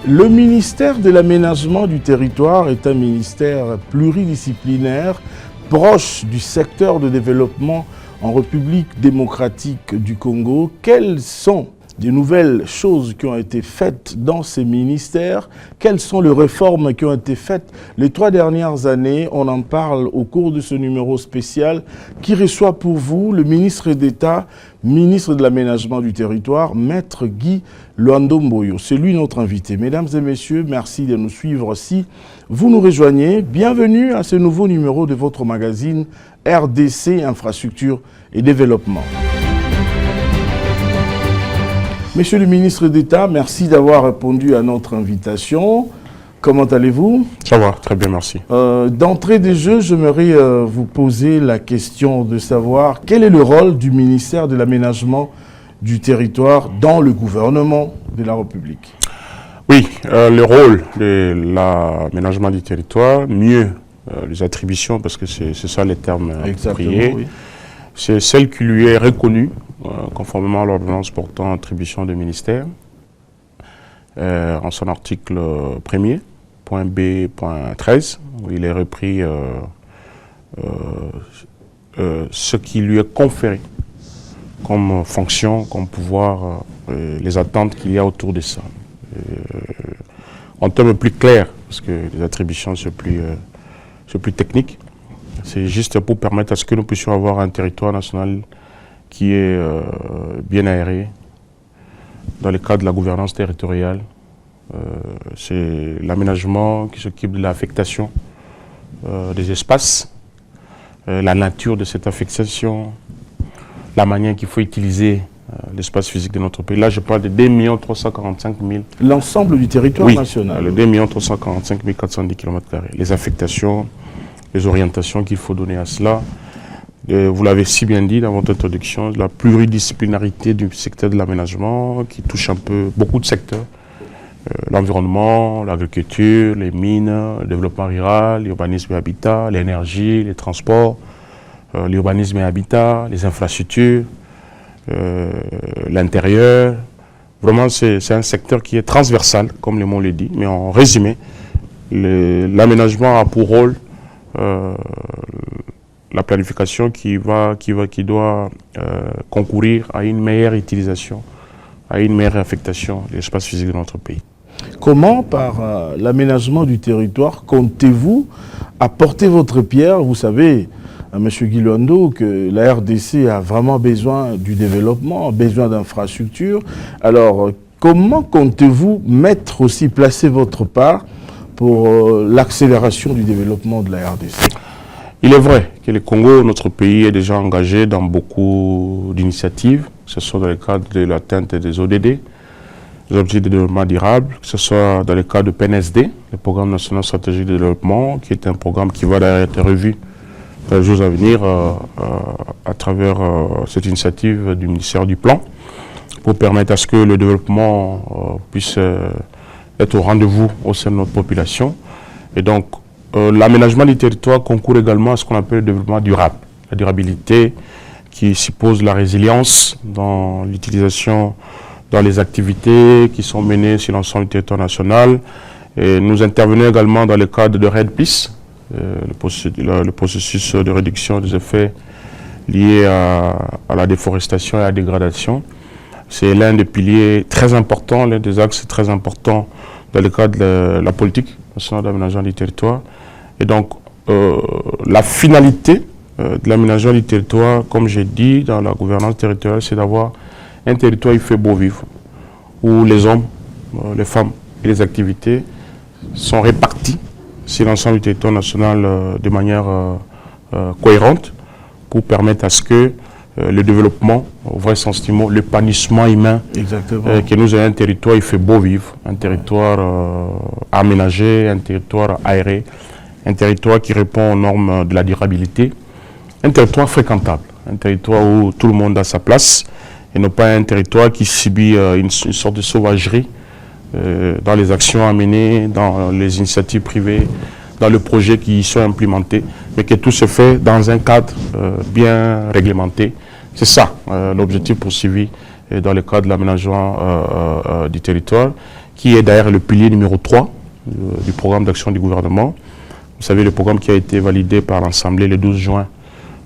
Le ministère de l'aménagement du territoire est un ministère pluridisciplinaire, proche du secteur de développement en République démocratique du Congo. Quelles sont les nouvelles choses qui ont été faites dans ces ministères? Quelles sont les réformes qui ont été faites les 3 dernières années? On en parle au cours de ce numéro spécial qui reçoit pour vous le ministre d'État, ministre de l'Aménagement du Territoire, Maître Guy Luando Mboyo. C'est lui notre invité. Mesdames et messieurs, merci de nous suivre si vous nous rejoignez. Bienvenue à ce nouveau numéro de votre magazine RDC Infrastructure et Développement. Monsieur le ministre d'État, merci d'avoir répondu à notre invitation. Comment allez-vous? Ça va, très bien, merci. D'entrée de jeu, j'aimerais vous poser la question de savoir quel est le rôle du ministère de l'Aménagement du Territoire dans le gouvernement de la République. Oui, le rôle de l'aménagement du territoire, mieux les attributions, parce que c'est ça les termes appropriés, oui. C'est celle qui lui est reconnue, conformément à l'ordonnance portant attribution des ministères, en son article 1er, point B, point 13, où il est repris ce qui lui est conféré comme fonction, comme pouvoir, les attentes qu'il y a autour de ça. En termes plus clairs, parce que les attributions c'est plus technique, c'est juste pour permettre à ce que nous puissions avoir un territoire national qui est bien aéré dans le cadre de la gouvernance territoriale. C'est l'aménagement qui s'occupe de l'affectation des espaces, la nature de cette affectation, la manière qu'il faut utiliser l'espace physique de notre pays. Là, je parle de 2 345 000. L'ensemble du territoire national. Le 2 345 410 km². Les affectations, les orientations qu'il faut donner à cela. Vous l'avez si bien dit dans votre introduction, la pluridisciplinarité du secteur de l'aménagement qui touche un peu beaucoup de secteurs. L'environnement, l'agriculture, les mines, le développement rural, l'urbanisme et habitat, l'énergie, les transports, l'urbanisme et habitat, les infrastructures, l'intérieur. Vraiment, c'est un secteur qui est transversal, comme le mot le dit. Mais en résumé, l'aménagement a pour rôle la planification qui doit concourir à une meilleure utilisation, à une meilleure affectation de l'espace physique de notre pays. Comment, par l'aménagement du territoire, comptez-vous apporter votre pierre? Vous savez, M. Guy Luando, que la RDC a vraiment besoin du développement, besoin d'infrastructures. Alors, comment comptez-vous mettre aussi, placer votre part pour l'accélération du développement de la RDC? Il est vrai que le Congo, notre pays, est déjà engagé dans beaucoup d'initiatives, que ce soit dans le cadre de l'atteinte des ODD, les objectifs de développement durable, que ce soit dans le cadre de PNSD, le Programme national stratégique de développement, qui est un programme qui va d'ailleurs être revu dans les jours à venir à travers cette initiative du ministère du Plan, pour permettre à ce que le développement puisse être au rendez-vous au sein de notre population. Et donc, l'aménagement du territoire concourt également à ce qu'on appelle le développement durable. La durabilité qui suppose la résilience dans l'utilisation, dans les activités qui sont menées sur l'ensemble du territoire national. Et nous intervenons également dans le cadre de REDD+, le processus de réduction des effets liés à la déforestation et à la dégradation. C'est l'un des piliers très importants, l'un des axes très importants dans le cadre de la politique nationale d'aménagement du territoire. Et donc, la finalité de l'aménagement du territoire, comme j'ai dit, dans la gouvernance territoriale, c'est d'avoir un territoire où il fait beau vivre, où les hommes, les femmes et les activités sont répartis sur l'ensemble du territoire national de manière cohérente pour permettre à ce que le développement, au vrai sens du mot, l'épanouissement humain, que nous ayons un territoire où il fait beau vivre, un territoire aménagé, un territoire aéré, un territoire qui répond aux normes de la durabilité, un territoire fréquentable, un territoire où tout le monde a sa place, et non pas un territoire qui subit une sorte de sauvagerie dans les actions à mener, dans les initiatives privées, dans les projets qui y sont implémentés, mais que tout se fait dans un cadre bien réglementé. C'est ça l'objectif poursuivi dans le cadre de l'aménagement du territoire, qui est d'ailleurs le pilier numéro 3 du programme d'action du gouvernement. Vous savez, le programme qui a été validé par l'Assemblée le 12 juin,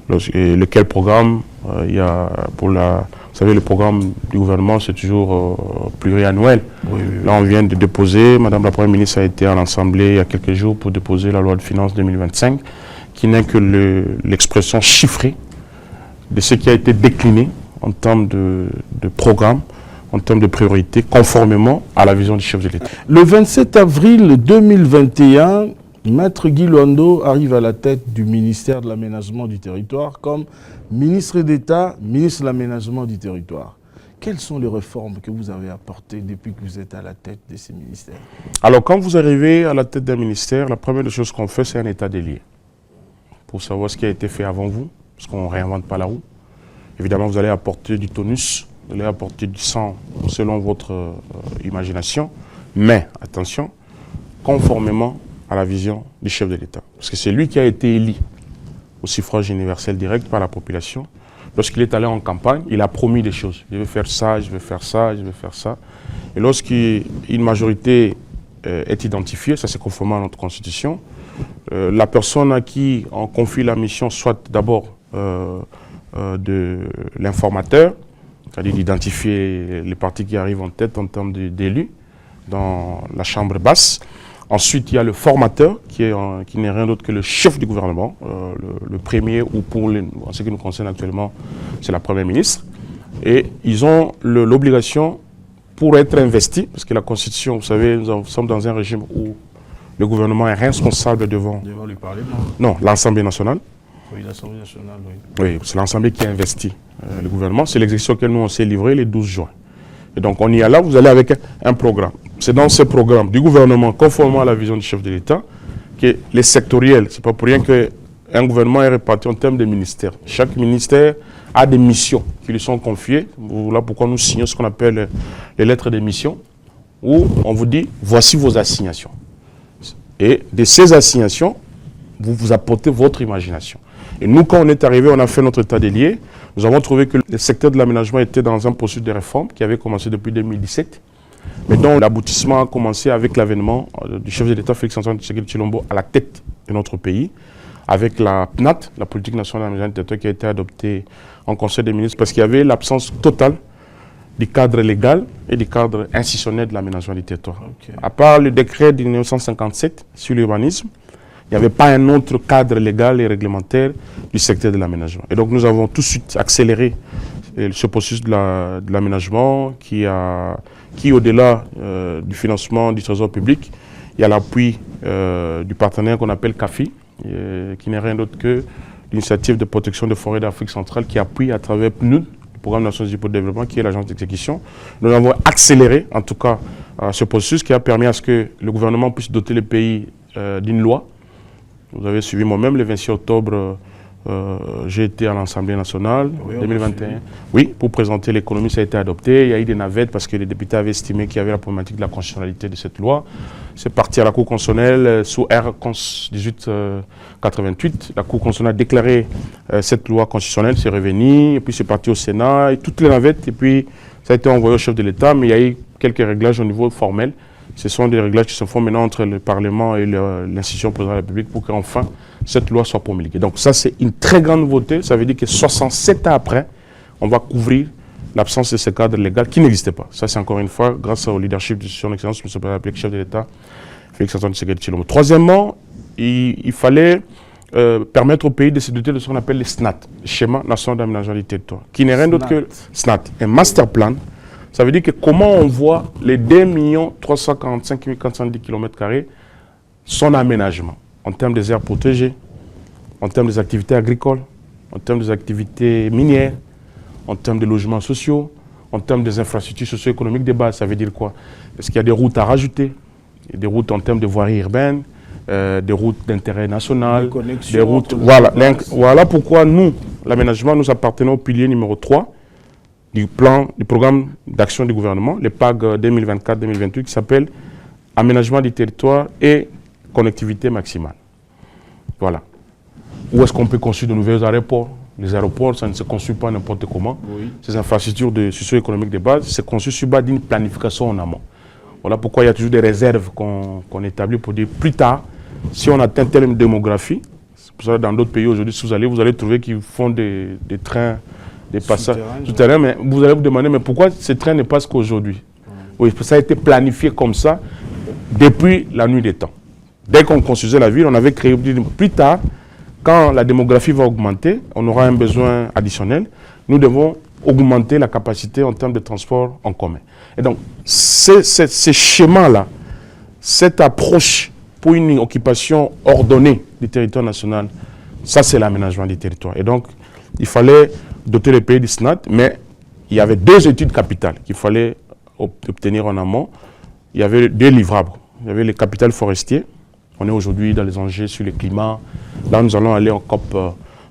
lequel programme, il y a pour la... Vous savez, le programme du gouvernement, c'est toujours pluriannuel. Oui. Là, on vient de déposer, Madame la Première ministre a été à l'Assemblée il y a quelques jours pour déposer la loi de finances 2025, qui n'est que l'expression chiffrée de ce qui a été décliné en termes de programme, en termes de priorité, conformément à la vision du chef de l'État. Le 27 avril 2021, Maître Guy Luando arrive à la tête du ministère de l'Aménagement du Territoire comme ministre d'État, ministre de l'Aménagement du Territoire. Quelles sont les réformes que vous avez apportées depuis que vous êtes à la tête de ces ministères? Alors, quand vous arrivez à la tête d'un ministère, la première chose qu'on fait, c'est un état des lieux. Pour savoir ce qui a été fait avant vous, parce qu'on ne réinvente pas la roue. Évidemment, vous allez apporter du tonus, vous allez apporter du sang selon votre imagination, mais attention, conformément à la vision du chef de l'État. Parce que c'est lui qui a été élu au suffrage universel direct par la population. Lorsqu'il est allé en campagne, il a promis des choses. Je vais faire ça, je vais faire ça, je vais faire ça. Et lorsqu'une majorité est identifiée, ça c'est conformément à notre constitution, la personne à qui on confie la mission, soit d'abord de l'informateur, c'est-à-dire d'identifier les partis qui arrivent en tête en termes d'élus dans la chambre basse. Ensuite, il y a le formateur, qui n'est rien d'autre que le chef du gouvernement, le premier, ou en ce qui nous concerne actuellement, c'est la Première ministre. Et ils ont l'obligation, pour être investis, parce que la Constitution, vous savez, nous sommes dans un régime où le gouvernement est responsable devant le Parlement. Non, l'Assemblée nationale. Oui, l'Assemblée nationale, oui. Oui, c'est l'Assemblée qui investit le gouvernement. C'est l'exécution auquel nous on s'est livré le 12 juin. Et donc on y est là, vous allez avec un programme. C'est dans ce programme du gouvernement, conformément à la vision du chef de l'État, que les sectoriels, c'est pas pour rien qu'un gouvernement est réparti en termes de ministères. Chaque ministère a des missions qui lui sont confiées. Voilà pourquoi nous signons ce qu'on appelle les lettres de mission, où on vous dit, voici vos assignations. Et de ces assignations, vous apportez votre imagination. Et nous, quand on est arrivé, on a fait notre état des lieux. Nous avons trouvé que le secteur de l'aménagement était dans un processus de réforme qui avait commencé depuis 2017, mais dont l'aboutissement a commencé avec l'avènement du chef de l'État Félix-Antoine Tshisekedi Tshilombo à la tête de notre pays, avec la PNAT, la politique nationale d'aménagement du territoire, qui a été adoptée en Conseil des ministres, parce qu'il y avait l'absence totale du cadre légal et du cadre institutionnel de l'aménagement du territoire. Okay. À part le décret de 1957 sur l'urbanisme, il n'y avait pas un autre cadre légal et réglementaire du secteur de l'aménagement. Et donc nous avons tout de suite accéléré ce processus de l'aménagement qui, au-delà du financement du trésor public, il y a l'appui du partenaire qu'on appelle CAFI, qui n'est rien d'autre que l'initiative de protection des forêts d'Afrique centrale, qui appuie à travers PNUD, le Programme national pour le développement, qui est l'agence d'exécution. Nous avons accéléré, en tout cas, ce processus qui a permis à ce que le gouvernement puisse doter le pays d'une loi. Vous avez suivi moi-même, le 26 octobre, j'ai été à l'Assemblée nationale, oui, 2021. Oui, pour présenter l'économie, ça a été adopté. Il y a eu des navettes parce que les députés avaient estimé qu'il y avait la problématique de la constitutionnalité de cette loi. C'est parti à la Cour constitutionnelle sous R. 1888. La Cour constitutionnelle a déclaré cette loi constitutionnelle, c'est revenu, et puis c'est parti au Sénat, et toutes les navettes, et puis ça a été envoyé au chef de l'État, mais il y a eu quelques réglages au niveau formel. Ce sont des réglages qui se font maintenant entre le Parlement et l'institution présidentielle de la République pour qu'enfin cette loi soit promulguée. Donc ça, c'est une très grande nouveauté. Ça veut dire que 67 ans après, on va couvrir l'absence de ce cadre légal qui n'existait pas. Ça, c'est encore une fois grâce au leadership de son Excellence, M. le Président de la République, chef de l'État, Félix-Antoine Tshisekedi Tshilombo. Troisièmement, il fallait permettre au pays de se doter de ce qu'on appelle le SNAT, le Schéma national d'aménagement du territoire, qui n'est rien d'autre que SNAT, un master plan. Ça veut dire que comment on voit les 2 345 410 km², son aménagement en termes des aires protégées, en termes des activités agricoles, en termes des activités minières, en termes de logements sociaux, en termes des infrastructures socio-économiques de base. Ça veut dire quoi? Est-ce qu'il y a des routes à rajouter? Des routes en termes de voirie urbaine, des routes d'intérêt national, des routes... Voilà pourquoi nous, l'aménagement, nous appartenons au pilier numéro 3 du programme d'action du gouvernement, le PAG 2024-2028, qui s'appelle Aménagement du territoire et connectivité maximale. Voilà. Où est-ce qu'on peut construire de nouveaux aéroports? Les aéroports, ça ne se construit pas n'importe comment. Oui. Ces infrastructures socio-économiques de base se construisent sur base d'une planification en amont. Voilà pourquoi il y a toujours des réserves qu'on établit pour dire plus tard, si on atteint telle démographie, c'est pour ça que dans d'autres pays aujourd'hui, si vous allez trouver qu'ils font des trains, des passages souterrains, mais vous allez vous demander, mais pourquoi ces trains ne passent qu'aujourd'hui? Oui, ça a été planifié comme ça depuis la nuit des temps. Dès qu'on construisait la ville, on avait créé plus tard, quand la démographie va augmenter, on aura un besoin additionnel, nous devons augmenter la capacité en termes de transport en commun. Et donc, ces schémas-là, cette approche pour une occupation ordonnée du territoire national, ça c'est l'aménagement du territoire. Et donc, il fallait doter le pays du SNAT, mais il y avait 2 études capitales qu'il fallait obtenir en amont. Il y avait 2 livrables. Il y avait le capital forestier. On est aujourd'hui dans les enjeux sur le climat. Là, nous allons aller en COP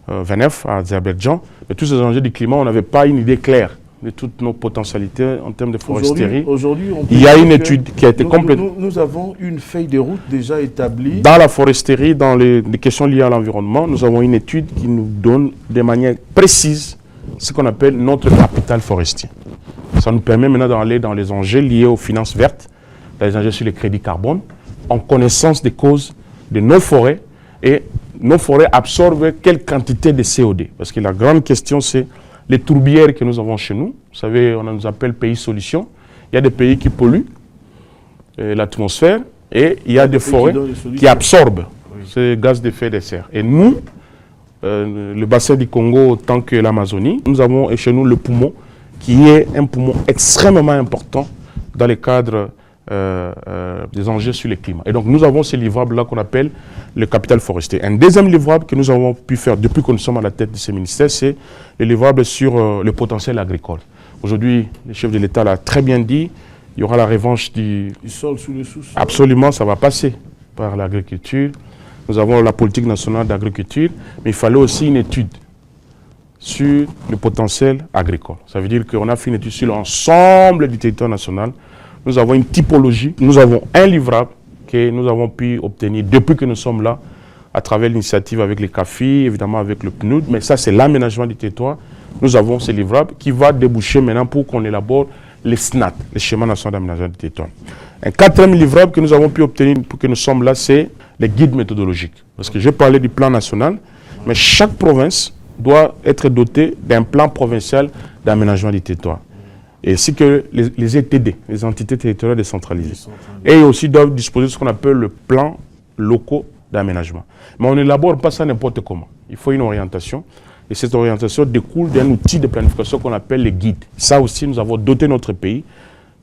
29 à Azerbaïdjan. Mais tous ces enjeux du climat, on n'avait pas une idée claire de toutes nos potentialités en termes de foresterie. Aujourd'hui, il y a une étude qui a été complète. Nous avons une feuille de route déjà établie. Dans la foresterie, dans les questions liées à l'environnement, nous avons une étude qui nous donne de manière précise ce qu'on appelle notre capital forestier. Ça nous permet maintenant d'aller dans les enjeux liés aux finances vertes, dans les enjeux sur les crédits carbone, en connaissance des causes de nos forêts, et nos forêts absorbent quelle quantité de CO2. Parce que la grande question, c'est les tourbières que nous avons chez nous. Vous savez, on nous appelle pays solution. Il y a des pays qui polluent l'atmosphère, et il y a des forêts qui absorbent ces gaz d'effet de serre. Et nous, le bassin du Congo autant que l'Amazonie, nous avons chez nous le poumon, qui est un poumon extrêmement important dans le cadre des enjeux sur le climat. Et donc nous avons ces livrables-là qu'on appelle le capital forestier. Un deuxième livrable que nous avons pu faire depuis que nous sommes à la tête de ce ministère, c'est le livrable sur le potentiel agricole. Aujourd'hui, le chef de l'État l'a très bien dit, il y aura la revanche du sol sous le sous-sol. Absolument, ça va passer par l'agriculture. Nous avons la politique nationale d'agriculture, mais il fallait aussi une étude sur le potentiel agricole. Ça veut dire qu'on a fait une étude sur l'ensemble du territoire national. Nous avons une typologie, nous avons un livrable que nous avons pu obtenir depuis que nous sommes là, à travers l'initiative avec les CAFI, évidemment avec le PNUD, mais ça c'est l'aménagement du territoire. Nous avons ce livrable qui va déboucher maintenant pour qu'on élabore les SNAT, les schémas nationaux d'aménagement du territoire. Un 4e livrable que nous avons pu obtenir pour que nous sommes là, c'est les guides méthodologiques. Parce que j'ai parlé du plan national, mais chaque province doit être dotée d'un plan provincial d'aménagement du territoire. Et ainsi que les ETD, les entités territoriales décentralisées. Et aussi doivent disposer de ce qu'on appelle le plan locaux d'aménagement. Mais on n'élabore pas ça n'importe comment. Il faut une orientation. Et cette orientation découle d'un outil de planification qu'on appelle les guides. Ça aussi, nous avons doté notre pays.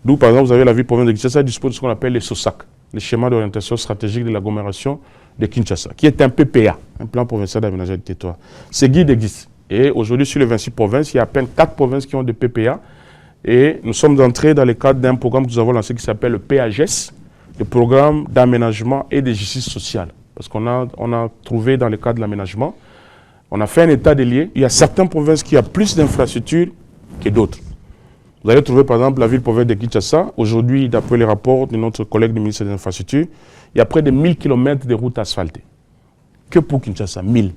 D'où, par exemple, vous avez la ville province de Kinshasa, dispose de ce qu'on appelle les SOSAC, les schémas d'orientation stratégique de l'agglomération de Kinshasa, qui est un PPA, un plan provincial d'aménagement du territoire. Ces guides existent. Et aujourd'hui, sur les 26 provinces, il y a à peine 4 provinces qui ont des PPA. Et nous sommes entrés dans le cadre d'un programme que nous avons lancé qui s'appelle le PAGES, le programme d'aménagement et de justice sociale. Parce qu'on a trouvé dans le cadre de l'aménagement, on a fait un état des lieux. Il y a certaines provinces qui ont plus d'infrastructures que d'autres. Vous allez trouver par exemple la ville province de Kinshasa. Aujourd'hui, d'après les rapports de notre collègue du ministère des Infrastructures, il y a près de 1000 km de routes asphaltées. Que pour Kinshasa, 1000.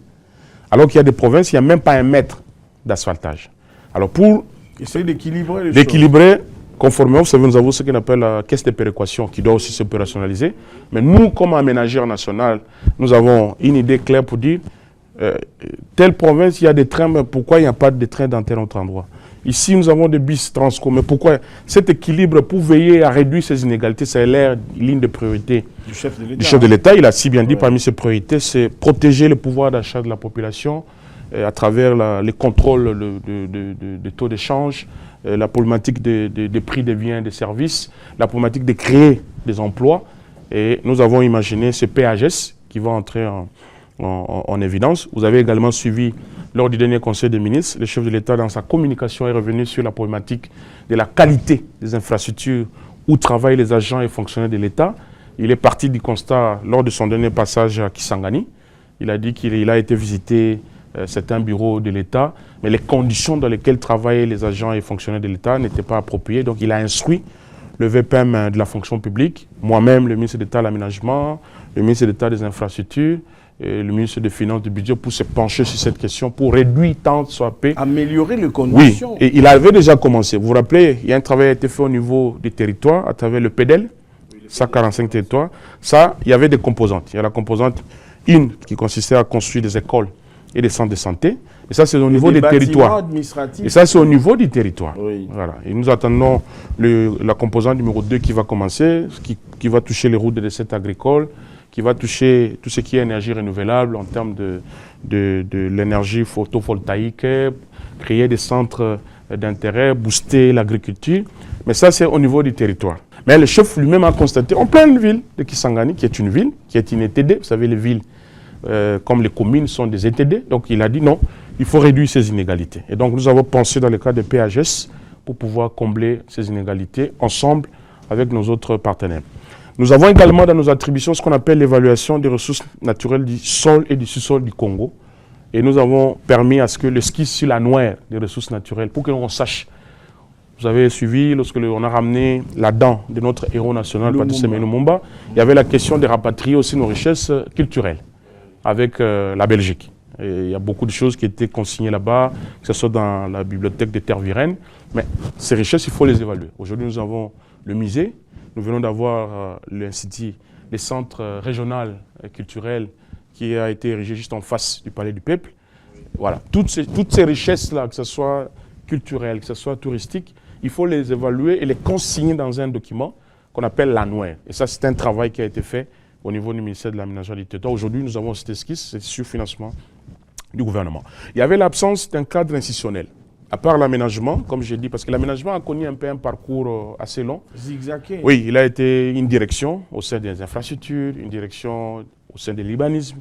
Alors qu'il y a des provinces, il n'y a même pas 1 mètre d'asphaltage. Alors pour essayer d'équilibrer les choses. Conformément, vous savez, nous avons ce qu'on appelle la caisse de péréquation qui doit aussi s'opérationnaliser. Mais nous, comme aménageurs national, nous avons une idée claire pour dire telle province, il y a des trains, mais pourquoi il n'y a pas de trains dans tel autre endroit? Ici, nous avons des bus Transco, mais pourquoi? Cet équilibre, pour veiller à réduire ces inégalités, c'est l'air ligne de priorité du chef de l'État. Il a si bien dit, parmi ses priorités, c'est protéger le pouvoir d'achat de la population à travers les contrôles de taux d'échange, la problématique des prix des biens et des services, la problématique de créer des emplois. Et nous avons imaginé ce PAGES qui va entrer en évidence. Vous avez également suivi, lors du dernier Conseil des ministres, le chef de l'État, dans sa communication, est revenu sur la problématique de la qualité des infrastructures où travaillent les agents et fonctionnaires de l'État. Il est parti du constat lors de son dernier passage à Kisangani. Il a dit qu'il a été visiter certains bureaux de l'État, mais les conditions dans lesquelles travaillaient les agents et fonctionnaires de l'État n'étaient pas appropriées. Donc il a instruit le VPM de la fonction publique, moi-même, le ministre d'État de l'Aménagement, le ministre d'État des Infrastructures, et le ministre des Finances du Budget pour se pencher sur cette question, pour réduire tant soit peu. Améliorer les conditions. Oui, et il avait déjà commencé. Vous vous rappelez, il y a un travail qui a été fait au niveau des territoires à travers le PEDEL, 145 territoires. Ça, il y avait des composantes. Il y a la composante 1 qui consistait à construire des écoles et des centres de santé. Et ça, c'est au niveau des territoires. Et ça, c'est au niveau du territoire. Oui. Voilà. Et nous attendons la composante numéro 2 qui va commencer, qui va toucher les routes de recettes agricoles, qui va toucher tout ce qui est énergie renouvelable en termes de l'énergie photovoltaïque, créer des centres d'intérêt, booster l'agriculture. Mais ça, c'est au niveau du territoire. Mais le chef lui-même a constaté, en pleine ville de Kisangani, qui est une ville, qui est une ETD, vous savez, les villes comme les communes sont des ETD, donc il a dit non, il faut réduire ces inégalités. Et donc nous avons pensé dans le cas de PHS pour pouvoir combler ces inégalités ensemble avec nos autres partenaires. Nous avons également dans nos attributions ce qu'on appelle l'évaluation des ressources naturelles du sol et du sous-sol du Congo. Et nous avons permis à ce que le ski sur la noire des ressources naturelles, pour que l'on sache. Vous avez suivi, lorsque on a ramené la dent de notre héros national, Patrice Emery Lumumba, il y avait la question de rapatrier aussi nos richesses culturelles avec la Belgique. Et il y a beaucoup de choses qui étaient consignées là-bas, que ce soit dans la bibliothèque de Tervuren. Mais ces richesses, il faut les évaluer. Aujourd'hui, nous avons le musée. Nous venons d'avoir l'Institut, les centres régionaux culturels qui a été érigé juste en face du Palais du Peuple. Voilà, toutes ces richesses-là, que ce soit culturelles, que ce soit touristiques, il faut les évaluer et les consigner dans un document qu'on appelle l'annuaire. Et ça, c'est un travail qui a été fait au niveau du ministère de l'Aménagement du Territoire. Aujourd'hui, nous avons cette esquisse, c'est sur financement du gouvernement. Il y avait l'absence d'un cadre institutionnel. À part l'aménagement, comme j'ai dit, parce que l'aménagement a connu un peu un parcours assez long. Zigzagué. Oui, il a été une direction au sein des infrastructures, une direction au sein de l'urbanisme.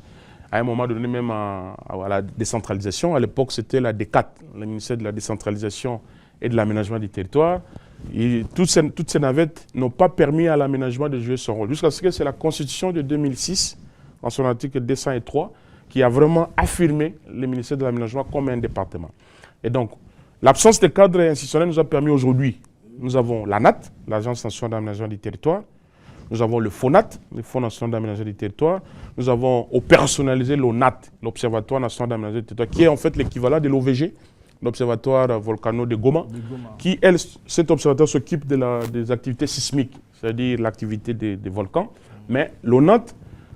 À un moment donné, même à la décentralisation, à l'époque, c'était la DECAT, le ministère de la décentralisation et de l'aménagement du territoire. Et toutes ces navettes n'ont pas permis à l'aménagement de jouer son rôle. Jusqu'à ce que c'est la Constitution de 2006, en son article 203, qui a vraiment affirmé le ministère de l'aménagement comme un département. Et donc, l'absence de cadre institutionnel nous a permis aujourd'hui, nous avons l'ANAT, l'Agence nationale d'aménagement du territoire, nous avons le FONAT, le Fonds national d'aménagement du territoire, nous avons opérationnalisé l'ONAT, l'Observatoire national d'aménagement du territoire, qui est en fait l'équivalent de l'OVG, l'Observatoire volcano de Goma, qui, cet observatoire s'occupe des activités sismiques, c'est-à-dire l'activité des volcans. Mais l'ONAT,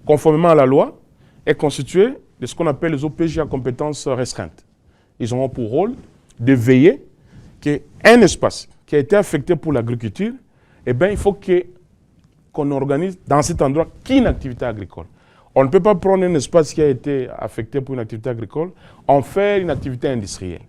conformément à la loi, est constitué de ce qu'on appelle les OPJ à compétences restreintes. Ils auront pour rôle de veiller qu'un espace qui a été affecté pour l'agriculture, eh bien, il faut qu'on organise dans cet endroit qu'une activité agricole. On ne peut pas prendre un espace qui a été affecté pour une activité agricole, en faire une activité industrielle.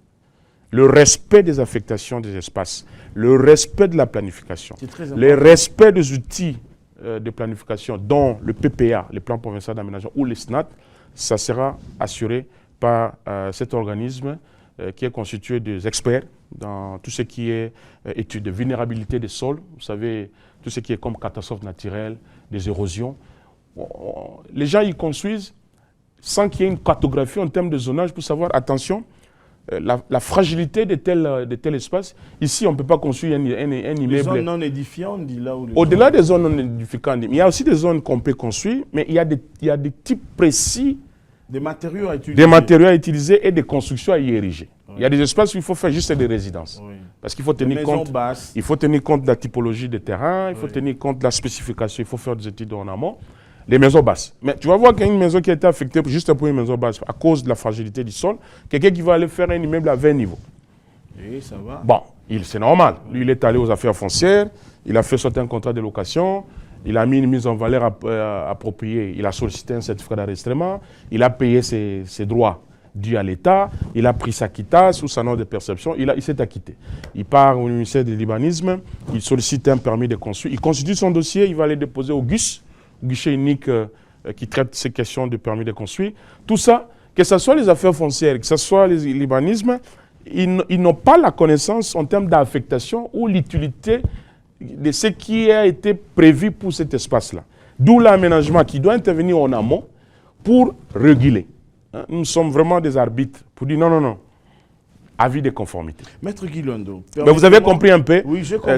Le respect des affectations des espaces, le respect de la planification, le respect des outils de planification, dont le PPA, le plan provincial d'aménagement, ou le SNAT, ça sera assuré par cet organisme qui est constitué des experts dans tout ce qui est études de vulnérabilité des sols. Vous savez, tout ce qui est comme catastrophes naturelles, des érosions. Les gens y construisent sans qu'il y ait une cartographie en termes de zonage pour savoir, attention, la fragilité de tel espace. Ici, on ne peut pas construire un immeuble. Les zones non édifiantes, dit là où... Au-delà des zones non édifiantes, il y a aussi des zones qu'on peut construire, mais il y a des types précis des matériaux à utiliser et des constructions à y ériger. Oui. Il y a des espaces où il faut faire juste des résidences. Oui. Parce qu'il faut tenir compte, de la typologie des terrains, il faut tenir compte de la spécification, il faut faire des études en amont. Les maisons basses. Mais tu vas voir qu'il y a une maison qui a été affectée juste pour une maison basse à cause de la fragilité du sol. Quelqu'un qui va aller faire un immeuble à 20 niveaux. Et ça va. Bon, c'est normal. Lui, il est allé aux affaires foncières, il a fait sortir un contrat de location, il a mis une mise en valeur appropriée, il a sollicité un certificat d'enregistrement, il a payé ses droits dus à l'État, il a pris sa quittance ou sa note de perception, il s'est acquitté. Il part au ministère de l'urbanisme, il sollicite un permis de construire, il constitue son dossier, il va aller déposer au GUS, guichet unique qui traite ces questions de permis de construire. Tout ça, que ce soit les affaires foncières, que ce soit l'urbanisme, ils n'ont pas la connaissance en termes d'affectation ou l'utilité de ce qui a été prévu pour cet espace-là. D'où l'aménagement qui doit intervenir en amont pour réguler. Nous sommes vraiment des arbitres pour dire non. Avis de conformité. Maître Guy Luando. Mais vous avez compris un peu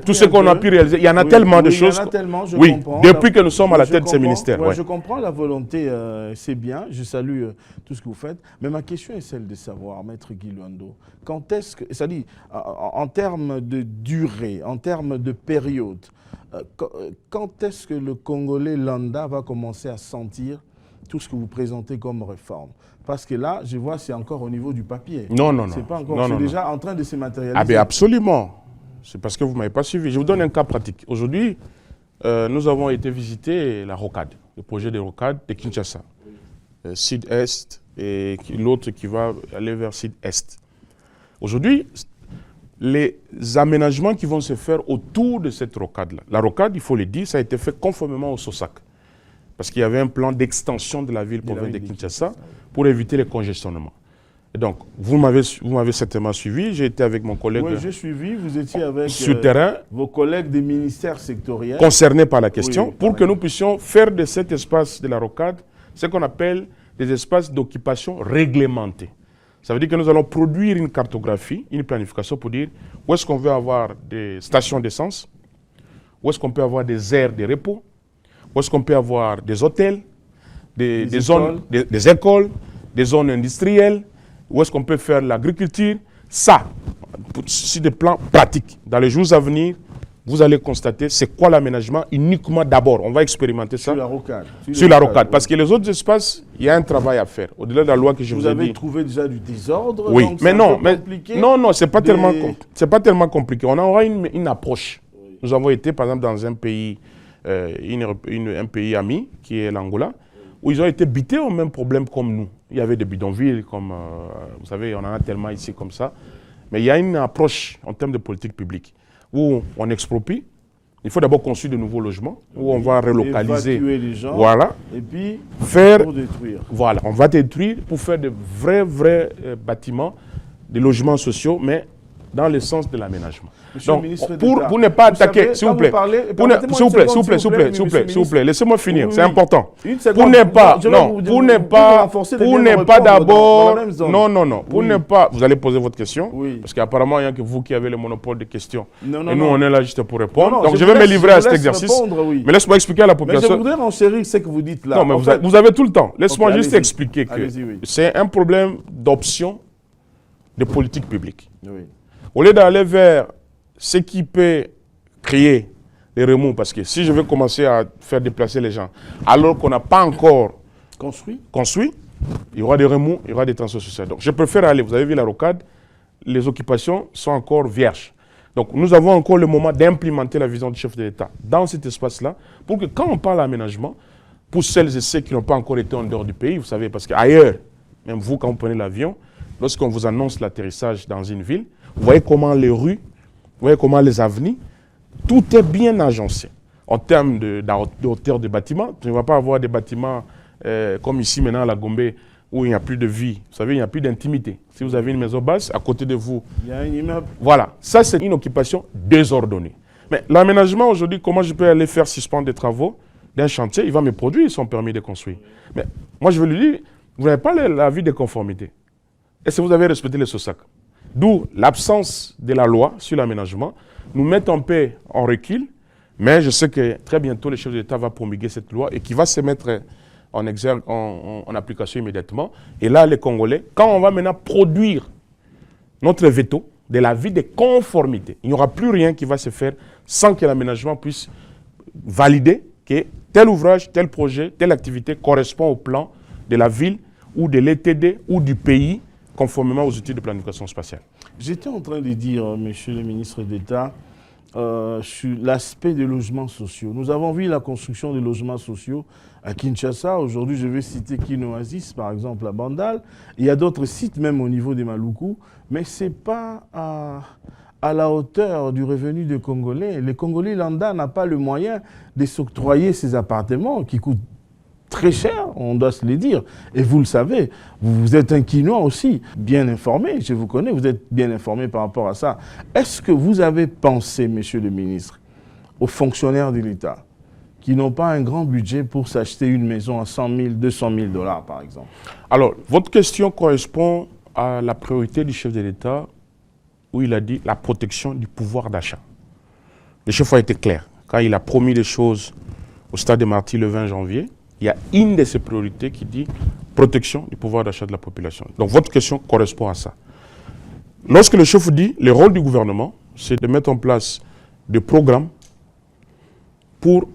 tout ce qu'on a pu réaliser. Il y en a tellement de choses. Il y en a tellement, je comprends. Depuis que nous sommes à la tête de ces ministères. Je comprends la volonté, c'est bien. Je salue tout ce que vous faites. Mais ma question est celle de savoir, Maître Guy Luando, quand est-ce que, c'est-à-dire en termes de durée, en termes de période, Quand est-ce que le Congolais lambda va commencer à sentir tout ce que vous présentez comme réforme? Parce que là, je vois, c'est encore au niveau du papier. Non, non, non. C'est pas encore, c'est déjà en train de se matérialiser. Ah bien, absolument. C'est parce que vous ne m'avez pas suivi. Je vous donne un cas pratique. Aujourd'hui, nous avons été visiter la rocade, le projet de rocade de Kinshasa. Sud-Est et l'autre qui va aller vers Sud-Est. Aujourd'hui, les aménagements qui vont se faire autour de cette rocade-là. La rocade, il faut le dire, ça a été fait conformément au SOSAC. Parce qu'il y avait un plan d'extension de la ville-province de Kinshasa pour éviter les congestionnements. Et donc, vous m'avez certainement suivi. J'ai été avec mon collègue. Oui, j'ai suivi. Vous étiez avec sur terrain, vos collègues des ministères sectoriels concernés par la question, pour que nous puissions faire de cet espace de la rocade ce qu'on appelle des espaces d'occupation réglementés. Ça veut dire que nous allons produire une cartographie, une planification pour dire où est-ce qu'on veut avoir des stations d'essence, où est-ce qu'on peut avoir des aires de repos, où est-ce qu'on peut avoir des hôtels, des zones, des écoles, des zones industrielles, où est-ce qu'on peut faire l'agriculture. Ça, sur des plans pratiques. Dans les jours à venir, vous allez constater c'est quoi l'aménagement uniquement d'abord. On va expérimenter ça. Sur la rocade. Sur la rocade. Parce que les autres espaces, il y a un travail à faire. Au-delà de la loi que je vous ai dit. Vous avez trouvé déjà du désordre. Oui, donc mais non, non, c'est pas tellement compliqué. On aura une approche. Oui. Nous avons été, par exemple, dans un pays, un pays ami, qui est l'Angola, où ils ont été bités au même problème comme nous. Il y avait des bidonvilles, comme, vous savez, on en a tellement ici comme ça. Mais il y a une approche en termes de politique publique, où on exproprie. Il faut d'abord construire de nouveaux logements, où on va relocaliser. Évacuer les gens, voilà. Et puis, pour détruire. Voilà, on va détruire pour faire de vrais bâtiments, des logements sociaux, mais dans le sens de l'aménagement. Donc, pour ne pas attaquer, s'il vous plaît, s'il vous plaît, laissez-moi finir, c'est important. Pour ne pas d'abord, vous allez poser votre question, parce qu'apparemment, il n'y a que vous qui avez le monopole des questions. Et nous, on est là juste pour répondre. Donc, je vais me livrer à cet exercice. Mais laisse-moi expliquer à la population. Mais je voudrais renchérir ce que vous dites là. Non, mais vous avez tout le temps. Laisse-moi juste expliquer que c'est un problème d'option de politique publique. Au lieu d'aller vers ce qui peut créer des remous, parce que si je veux commencer à faire déplacer les gens, alors qu'on n'a pas encore construit, il y aura des remous, il y aura des tensions sociales. Donc je préfère aller, vous avez vu la rocade, les occupations sont encore vierges. Donc nous avons encore le moment d'implémenter la vision du chef de l'État dans cet espace-là, pour que quand on parle d'aménagement, pour celles et ceux qui n'ont pas encore été en dehors du pays, vous savez, parce qu'ailleurs, même vous, quand vous prenez l'avion, lorsqu'on vous annonce l'atterrissage dans une ville, vous voyez comment les rues, vous voyez comment les avenues, tout est bien agencé. En termes de hauteur des bâtiments, tu ne vas pas avoir des bâtiments comme ici maintenant à la Gombe, où il n'y a plus de vie. Vous savez, il n'y a plus d'intimité. Si vous avez une maison basse, à côté de vous, il y a un immeuble. Voilà, ça c'est une occupation désordonnée. Mais l'aménagement aujourd'hui, comment je peux aller faire suspendre des travaux d'un chantier, il va me produire son permis de construire. Mais moi je veux lui dire, vous n'avez pas l'avis de conformité. Est-ce que vous avez respecté le SOSAC? D'où l'absence de la loi sur l'aménagement nous met en paix en recul, mais je sais que très bientôt le chef de l'État va promulguer cette loi et qui va se mettre en application immédiatement. Et là, les Congolais, quand on va maintenant produire notre veto de l'avis de conformité, il n'y aura plus rien qui va se faire sans que l'aménagement puisse valider que tel ouvrage, tel projet, telle activité correspond au plan de la ville ou de l'ETD ou du pays, conformément aux outils de planification spatiale. J'étais en train de dire, monsieur le ministre d'État, sur l'aspect des logements sociaux. Nous avons vu la construction des logements sociaux à Kinshasa. Aujourd'hui, je vais citer Kinoasis, par exemple, à Bandal. Il y a d'autres sites, même au niveau des Maluku, mais ce n'est pas à la hauteur du revenu des Congolais. Les Congolais lambda n'ont pas le moyen de s'octroyer ces appartements qui coûtent très cher, on doit se le dire. Et vous le savez, vous êtes un Quinois aussi, bien informé, je vous connais, vous êtes bien informé par rapport à ça. Est-ce que vous avez pensé, monsieur le ministre, aux fonctionnaires de l'État qui n'ont pas un grand budget pour s'acheter une maison à 100 000, 200 000 $, par exemple? Alors, votre question correspond à la priorité du chef de l'État, où il a dit la protection du pouvoir d'achat. Le chef a été clair. Quand il a promis les choses au Stade des Martyrs le 20 janvier, il y a une de ses priorités qui dit protection du pouvoir d'achat de la population. Donc votre question correspond à ça. Lorsque le chef dit le rôle du gouvernement, c'est de mettre en place des programmes pour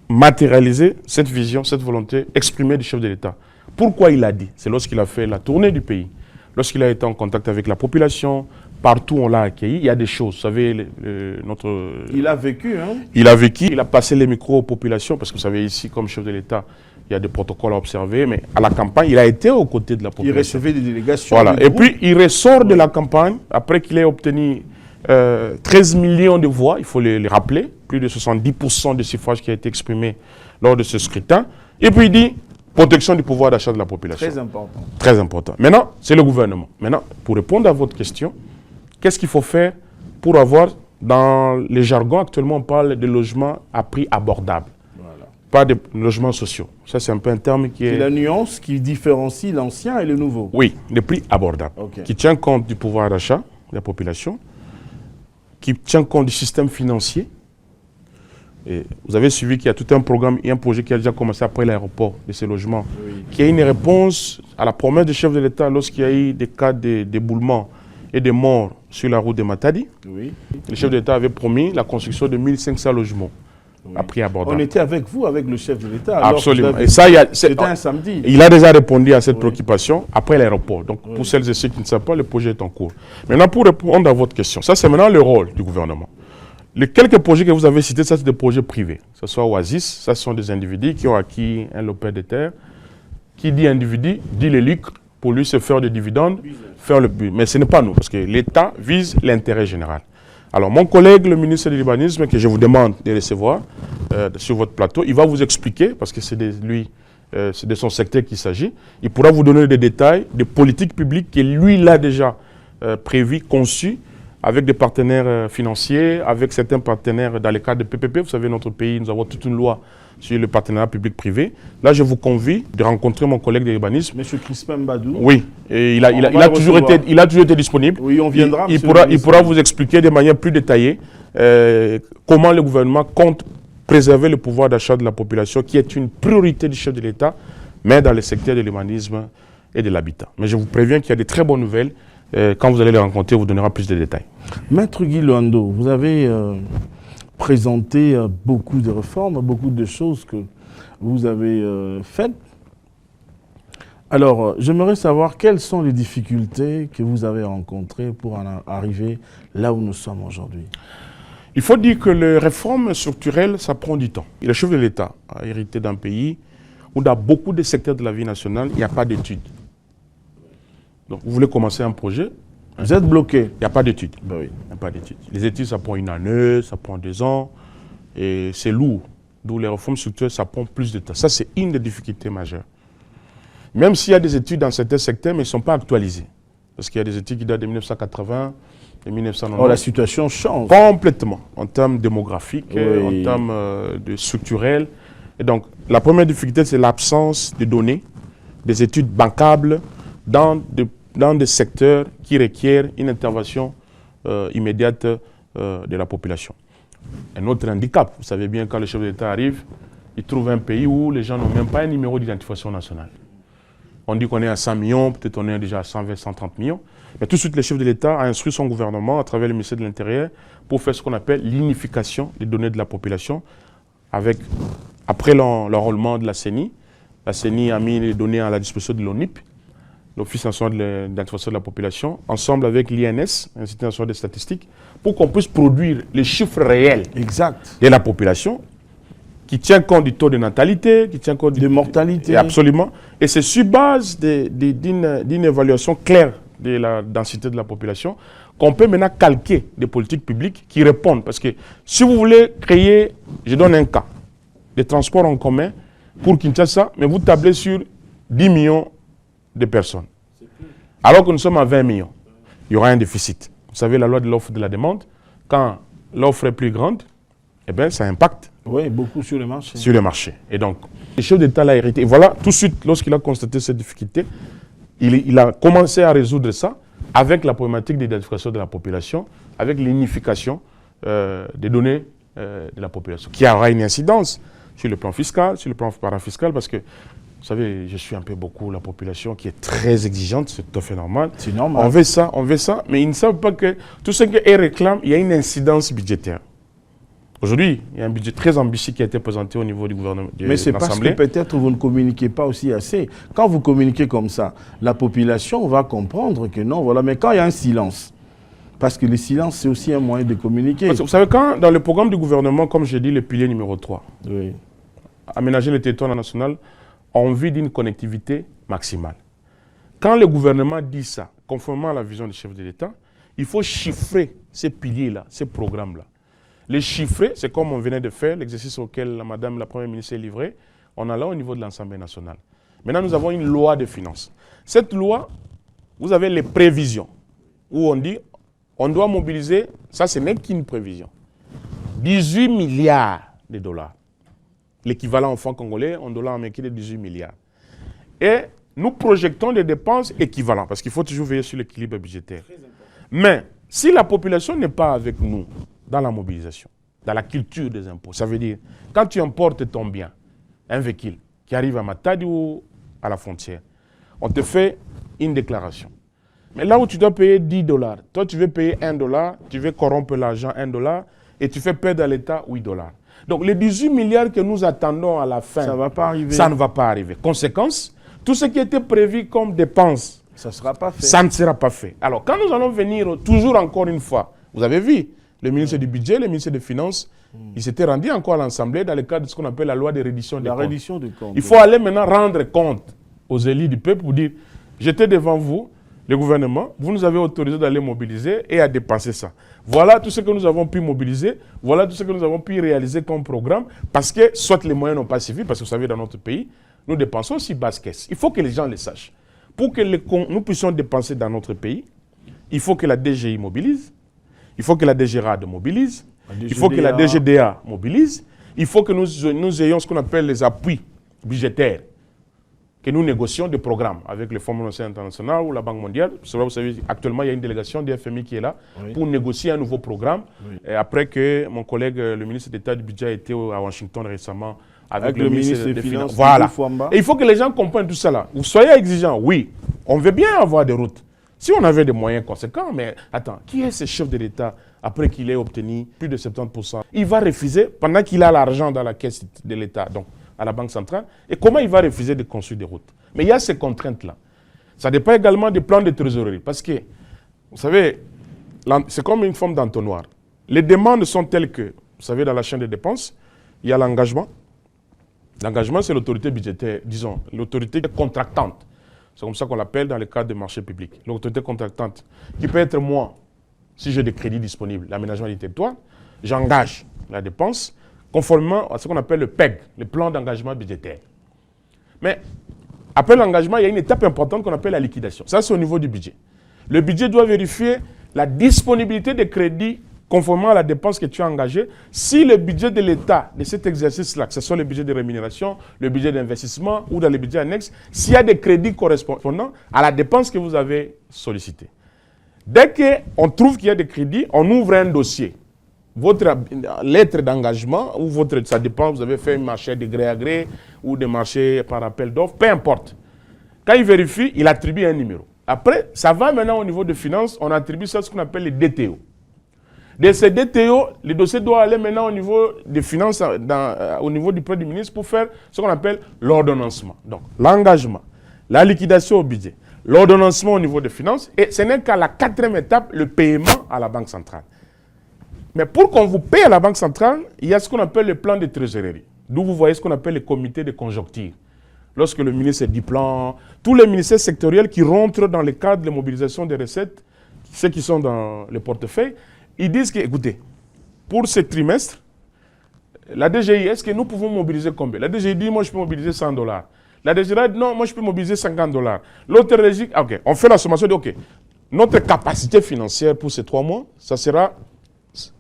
matérialiser cette vision, cette volonté exprimée du chef de l'État. Pourquoi il l'a dit? C'est lorsqu'il a fait la tournée du pays, lorsqu'il a été en contact avec la population, partout on l'a accueilli, il y a des choses, vous savez, Il a vécu, hein? Il a vécu, il a passé les micros aux populations, parce que vous savez, ici, comme chef de l'État, il y a des protocoles à observer, mais à la campagne, il a été aux côtés de la population. Il recevait des délégations. Voilà, et puis il ressort de la campagne, après qu'il ait obtenu 13 millions de voix, il faut les rappeler, plus de 70% des suffrages qui a été exprimé lors de ce scrutin, et puis il dit protection du pouvoir d'achat de la population. Très important. Très important. Maintenant, c'est le gouvernement. Maintenant, pour répondre à votre question, qu'est-ce qu'il faut faire pour avoir, dans les jargons actuellement, on parle de logements à prix abordable, voilà. Pas de logements sociaux. Ça, c'est un peu un terme qui est... C'est la nuance qui différencie l'ancien et le nouveau. Oui, le prix abordable, qui tient compte du pouvoir d'achat de la population, qui tient compte du système financier. Et vous avez suivi qu'il y a tout un programme et un projet qui a déjà commencé après l'aéroport de ces logements, qui a une réponse à la promesse du chef de l'État lorsqu'il y a eu des cas d'éboulement et de morts sur la route de Matadi. Oui. Le chef de l'État avait promis la construction de 1500 logements à prix abordable. On était avec vous, avec le chef de l'État. Absolument. Et ça, c'était un samedi. Il a déjà répondu à cette préoccupation après l'aéroport. Donc, pour celles et ceux qui ne savent pas, le projet est en cours. Maintenant, pour répondre à votre question, ça, c'est maintenant le rôle du gouvernement. Les quelques projets que vous avez cités, ça, c'est des projets privés. Que ce soit Oasis, ça, ce sont des individus qui ont acquis un lopin de terre. Qui dit individu, dit le lucre, pour lui se faire des dividendes, faire le but. Mais ce n'est pas nous, parce que l'État vise l'intérêt général. Alors, mon collègue, le ministre de l'Urbanisme, que je vous demande de recevoir sur votre plateau, il va vous expliquer, parce que c'est de son secteur qu'il s'agit, il pourra vous donner des détails des politiques publiques que lui, il a déjà prévues, conçues, avec des partenaires financiers, avec certains partenaires dans le cadre de PPP. Vous savez, notre pays, nous avons toute une loi sur le partenariat public-privé. Là, je vous convie de rencontrer mon collègue de l'urbanisme. Monsieur Crispin Mbadou. Oui, et il a toujours été disponible. Oui, on viendra. Il pourra vous expliquer de manière plus détaillée comment le gouvernement compte préserver le pouvoir d'achat de la population, qui est une priorité du chef de l'État, mais dans le secteur de l'urbanisme et de l'habitat. Mais je vous préviens qu'il y a de très bonnes nouvelles. Quand vous allez les rencontrer, on vous donnera plus de détails. Maître Guy Luando, vous avez présenté beaucoup de réformes, beaucoup de choses que vous avez faites. Alors, j'aimerais savoir quelles sont les difficultés que vous avez rencontrées pour en arriver là où nous sommes aujourd'hui. Il faut dire que les réformes structurelles, ça prend du temps. Le chef de l'État a hérité d'un pays où dans beaucoup de secteurs de la vie nationale, il n'y a pas d'études. Donc, vous voulez commencer un projet, vous êtes bloqué. Il n'y a pas d'études. Ben oui. Il n'y a pas d'études. Les études, ça prend une année, ça prend 2 ans, et c'est lourd. D'où les réformes structurelles, ça prend plus de temps. Ça, c'est une des difficultés majeures. Même s'il y a des études dans certains secteurs, mais ils ne sont pas actualisées. Parce qu'il y a des études qui datent de 1980, de 1990. Oh, la situation change. Complètement, en termes démographiques, en termes de structurels. Et donc, la première difficulté, c'est l'absence de données, des études bancables dans des secteurs qui requièrent une intervention immédiate de la population. Un autre handicap, vous savez bien, quand le chef de l'État arrive, il trouve un pays où les gens n'ont même pas un numéro d'identification nationale. On dit qu'on est à 100 millions, peut-être on est déjà à 120, 130 millions. Mais tout de suite, le chef de l'État a instruit son gouvernement à travers le ministère de l'Intérieur pour faire ce qu'on appelle l'unification des données de la population. Après l'enrôlement de la CENI a mis les données à la disposition de l'ONIP, l'Office national d'identification de la population, ensemble avec l'INS, l'Institut national des statistiques, pour qu'on puisse produire les chiffres réels de la population, qui tient compte du taux de natalité, qui tient compte de mortalité. Absolument. Et c'est sur base d'une évaluation claire de la densité de la population qu'on peut maintenant calquer des politiques publiques qui répondent. Parce que si vous voulez créer, je donne un cas, des transports en commun pour Kinshasa, mais vous tablez sur 10 millions de personnes. Alors que nous sommes à 20 millions. Il y aura un déficit. Vous savez, la loi de l'offre et de la demande, quand l'offre est plus grande, eh bien, ça impacte. Oui, beaucoup sur le marché. Sur le marché. Et donc, le chef d'État l'a hérité. Et voilà, tout de suite, lorsqu'il a constaté cette difficulté, il a commencé à résoudre ça avec la problématique d'identification de la population, avec l'unification des données de la population, qui aura une incidence sur le plan fiscal, sur le plan parafiscal, parce que, vous savez, je suis un peu beaucoup la population qui est très exigeante, c'est tout à fait normal. C'est normal. On veut ça, mais ils ne savent pas que tout ce qu'elle réclame, il y a une incidence budgétaire. Aujourd'hui, il y a un budget très ambitieux qui a été présenté au niveau du gouvernement. Mais c'est parce que peut-être vous ne communiquez pas aussi assez. Quand vous communiquez comme ça, la population va comprendre que non, voilà. Mais quand il y a un silence, parce que le silence, c'est aussi un moyen de communiquer. Parce que vous savez, quand dans le programme du gouvernement, comme j'ai dit, le pilier numéro 3, oui. Aménager le territoire national, on vit d'une connectivité maximale. Quand le gouvernement dit ça, conformément à la vision du chef de l'État, il faut chiffrer ces piliers-là, ces programmes-là. Les chiffrer, c'est comme on venait de faire, l'exercice auquel Madame la Première ministre est livrée, on a là au niveau de l'Assemblée nationale. Maintenant, nous avons une loi de finances. Cette loi, vous avez les prévisions, où on dit, on doit mobiliser, ça ce n'est qu'une prévision, 18 milliards de dollars. L'équivalent en francs congolais, en dollars américains de 18 milliards. Et nous projetons des dépenses équivalentes, parce qu'il faut toujours veiller sur l'équilibre budgétaire. Mais si la population n'est pas avec nous dans la mobilisation, dans la culture des impôts, ça veut dire, quand tu importes ton bien, un véhicule qui arrive à Matadi ou à la frontière, on te fait une déclaration. Mais là où tu dois payer 10 dollars, toi tu veux payer 1 dollar, tu veux corrompre l'argent 1 dollar, et tu fais perdre à l'État 8 dollars. Donc les 18 milliards que nous attendons à la fin, ça va pas arriver. Ça ne va pas arriver. Conséquence, tout ce qui était prévu comme dépenses, ça ne sera pas fait. Ça ne sera pas fait. Alors quand nous allons venir, toujours encore une fois, vous avez vu, le ministre du Budget, le ministre des Finances, ils s'étaient rendus encore à l'Assemblée dans le cadre de ce qu'on appelle la loi de reddition des comptes. La reddition des comptes. Il faut aller maintenant rendre compte aux élus du peuple pour dire, j'étais devant vous, le gouvernement, vous nous avez autorisé d'aller mobiliser et à dépenser ça. Voilà tout ce que nous avons pu mobiliser, voilà tout ce que nous avons pu réaliser comme programme, parce que soit les moyens n'ont pas suffi, parce que vous savez, dans notre pays, nous dépensons aussi basse caisse. Il faut que les gens le sachent. Pour que nous puissions dépenser dans notre pays, il faut que la DGI mobilise, il faut que la DGRAD mobilise, il faut que la DGDA mobilise, il faut que nous ayons ce qu'on appelle les appuis budgétaires, que nous négocions des programmes avec le Fonds monétaire international ou la Banque mondiale. Vous savez, actuellement, il y a une délégation du FMI qui est là pour négocier un nouveau programme. Et après que mon collègue, le ministre d'État du Budget, a été à Washington récemment avec le ministre des Finances. Voilà. Et il faut que les gens comprennent tout ça là. Vous soyez exigeants, oui. On veut bien avoir des routes. Si on avait des moyens conséquents, mais attends, qui est ce chef de l'État après qu'il ait obtenu plus de 70%? Il va refuser pendant qu'il a l'argent dans la caisse de l'État, donc à la Banque centrale. Et comment il va refuser de construire des routes? Mais il y a ces contraintes-là. Ça dépend également des plans de trésorerie. Parce que, vous savez, c'est comme une forme d'entonnoir. Les demandes sont telles que, vous savez, dans la chaîne des dépenses, il y a l'engagement. L'engagement, c'est l'autorité budgétaire, disons, l'autorité contractante. C'est comme ça qu'on l'appelle dans le cadre des marchés publics. L'autorité contractante, qui peut être moi, si j'ai des crédits disponibles, l'aménagement du territoire, j'engage la dépense conformément à ce qu'on appelle le PEG, le plan d'engagement budgétaire. Mais après l'engagement, il y a une étape importante qu'on appelle la liquidation. Ça, c'est au niveau du budget. Le budget doit vérifier la disponibilité des crédits conformément à la dépense que tu as engagée. Si le budget de l'État de cet exercice-là, que ce soit le budget de rémunération, le budget d'investissement ou dans les budgets annexes, s'il y a des crédits correspondant à la dépense que vous avez sollicitée. Dès qu'on trouve qu'il y a des crédits, on ouvre un dossier. Votre lettre d'engagement, ou ça dépend, vous avez fait un marché de gré à gré ou des marchés par appel d'offres, peu importe. Quand il vérifie, il attribue un numéro. Après, ça va maintenant au niveau de finances, on attribue ça ce qu'on appelle les DTO. De ces DTO, le dossier doit aller maintenant au niveau des finances, au niveau du Premier ministre pour faire ce qu'on appelle l'ordonnancement. Donc, l'engagement, la liquidation au budget, l'ordonnancement au niveau des finances, et ce n'est qu'à la 4e étape, le paiement à la Banque centrale. Mais pour qu'on vous paye à la Banque centrale, il y a ce qu'on appelle le plan de trésorerie. D'où vous voyez ce qu'on appelle le comité de conjoncture. Lorsque le ministre dit plan, tous les ministères sectoriels qui rentrent dans le cadre de mobilisation des recettes, ceux qui sont dans le portefeuille, ils disent que, écoutez, pour ce trimestre, la DGI, est-ce que nous pouvons mobiliser combien? La DGI dit, moi je peux mobiliser 100 $. La DGI dit, non, moi je peux mobiliser 50 $. L'autre régie, ok, on fait la sommation, dit, ok, notre capacité financière pour ces 3 mois, ça sera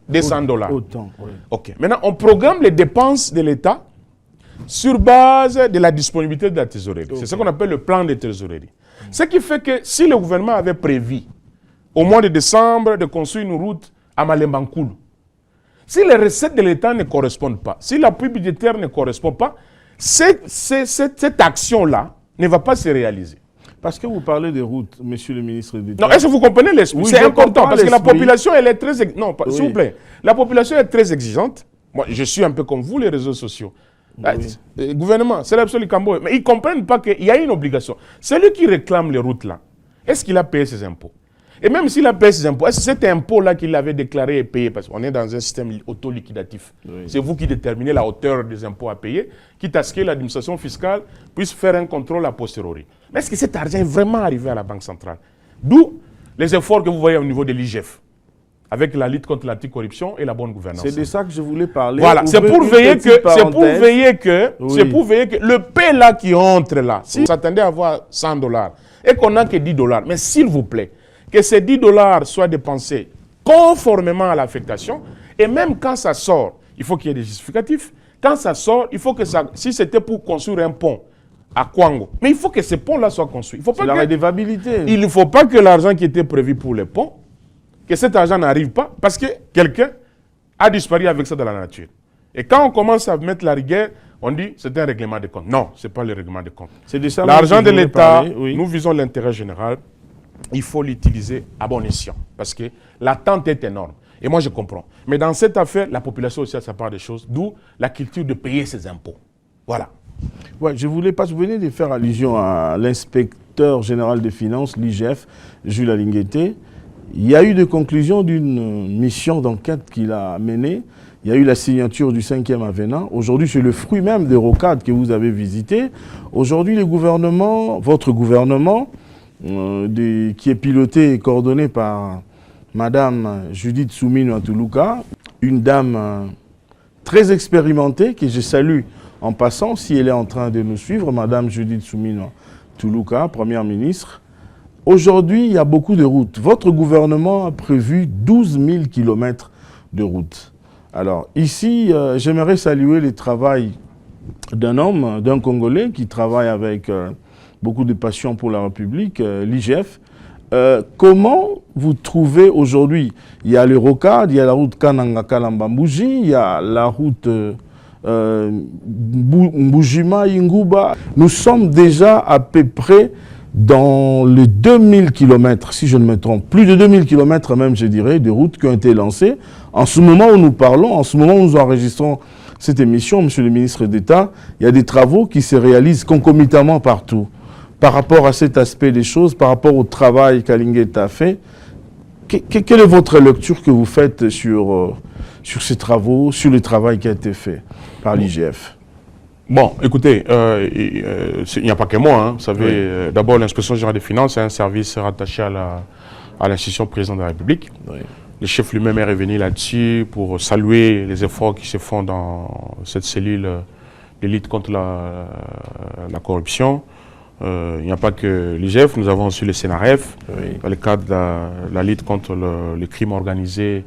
des 100 $. Autant, oui. Ok, maintenant on programme les dépenses de l'État sur base de la disponibilité de la trésorerie. Okay. C'est ce qu'on appelle le plan de trésorerie. Ce qui fait que si le gouvernement avait prévu au mois de décembre de construire une route à Malembankoulou, si les recettes de l'État ne correspondent pas, si l'appui budgétaire ne correspond pas, cette action-là ne va pas se réaliser. Parce que vous parlez de routes, monsieur le ministre d'État. Non, est-ce que vous comprenez l'esprit? Oui, c'est important parce que la population, elle est très... Non, oui. s'il vous plaît. La population est très exigeante. Moi, je suis un peu comme vous, les réseaux sociaux. Oui. Le gouvernement, c'est l'absolu Cambo. Mais ils ne comprennent pas qu'il y a une obligation. Celui qui réclame les routes là, est-ce qu'il a payé ses impôts? Et même s'il a payé ses impôts, est-ce que cet impôt-là qu'il avait déclaré et payé? Parce qu'on est dans un système auto-liquidatif. Oui. C'est vous qui déterminez la hauteur des impôts à payer, quitte à ce que l'administration fiscale puisse faire un contrôle a posteriori. Mais est-ce que cet argent est vraiment arrivé à la Banque centrale? D'où les efforts que vous voyez au niveau de l'IGF, avec la lutte contre l'anticorruption et la bonne gouvernance. C'est de ça que je voulais parler. Voilà, c'est pour veiller que le paix là qui entre là, si on s'attendait à avoir $100 et qu'on n'a que $10, mais s'il vous plaît, que ces $10 soient dépensés conformément à l'affectation, et même quand ça sort, il faut qu'il y ait des justificatifs. Quand ça sort, il faut que ça, si c'était pour construire un pont à Kwango, mais il faut que ce pont-là soit construit. Il faut pas la redevabilité. Il ne faut pas que l'argent qui était prévu pour les ponts, que cet argent n'arrive pas parce que quelqu'un a disparu avec ça dans la nature. Et quand on commence à mettre la rigueur, on dit c'est un règlement de compte. Non, ce n'est pas le règlement de compte. L'argent de l'État, oui. Nous visons l'intérêt général. Il faut l'utiliser à bon escient parce que l'attente est énorme. Et moi, je comprends. Mais dans cette affaire, la population aussi a sa part des choses, d'où la culture de payer ses impôts. Voilà. Ouais, je venais de faire allusion à l'inspecteur général des finances, l'IGF, Jules Alingueté. Il y a eu des conclusions d'une mission d'enquête qu'il a menée. Il y a eu la signature du 5e avenant. Aujourd'hui, c'est le fruit même des rocades que vous avez visitées. Aujourd'hui, le gouvernement, votre gouvernement, qui est piloté et coordonné par Madame Judith Soumino Atuluka, une dame très expérimentée que je salue en passant, si elle est en train de nous suivre, Madame Judith Soumino Atuluka, Première ministre. Aujourd'hui, il y a beaucoup de routes. Votre gouvernement a prévu 12 000 km de routes. Alors ici, j'aimerais saluer le travail d'un homme, d'un Congolais qui travaille avec beaucoup de passion pour la République, l'IGF. Comment vous trouvez aujourd'hui? Il y a les rocades, il y a la route Kananga-Kalamba-Mbouji, il y a la route Mbujima-Ingouba. Nous sommes déjà à peu près dans les 2000 km, si je ne me trompe, plus de 2000 km même, je dirais, de routes qui ont été lancées. En ce moment où nous parlons, en ce moment où nous enregistrons cette émission, Monsieur le ministre d'État, il y a des travaux qui se réalisent concomitamment partout. Par rapport à cet aspect des choses, par rapport au travail qu'Alingueté a fait, quelle est votre lecture que vous faites sur ces travaux, sur le travail qui a été fait par l'IGF? Bon, écoutez, il n'y a pas que moi. Hein. Vous savez, oui. D'abord, l'inspection générale des finances est un service rattaché à l'institution président de la République. Oui. Le chef lui-même est revenu là-dessus pour saluer les efforts qui se font dans cette cellule de lutte contre la corruption. Il n'y a pas que l'IGF, nous avons aussi le CNRF, oui. Dans le cadre de la lutte contre le crime organisé,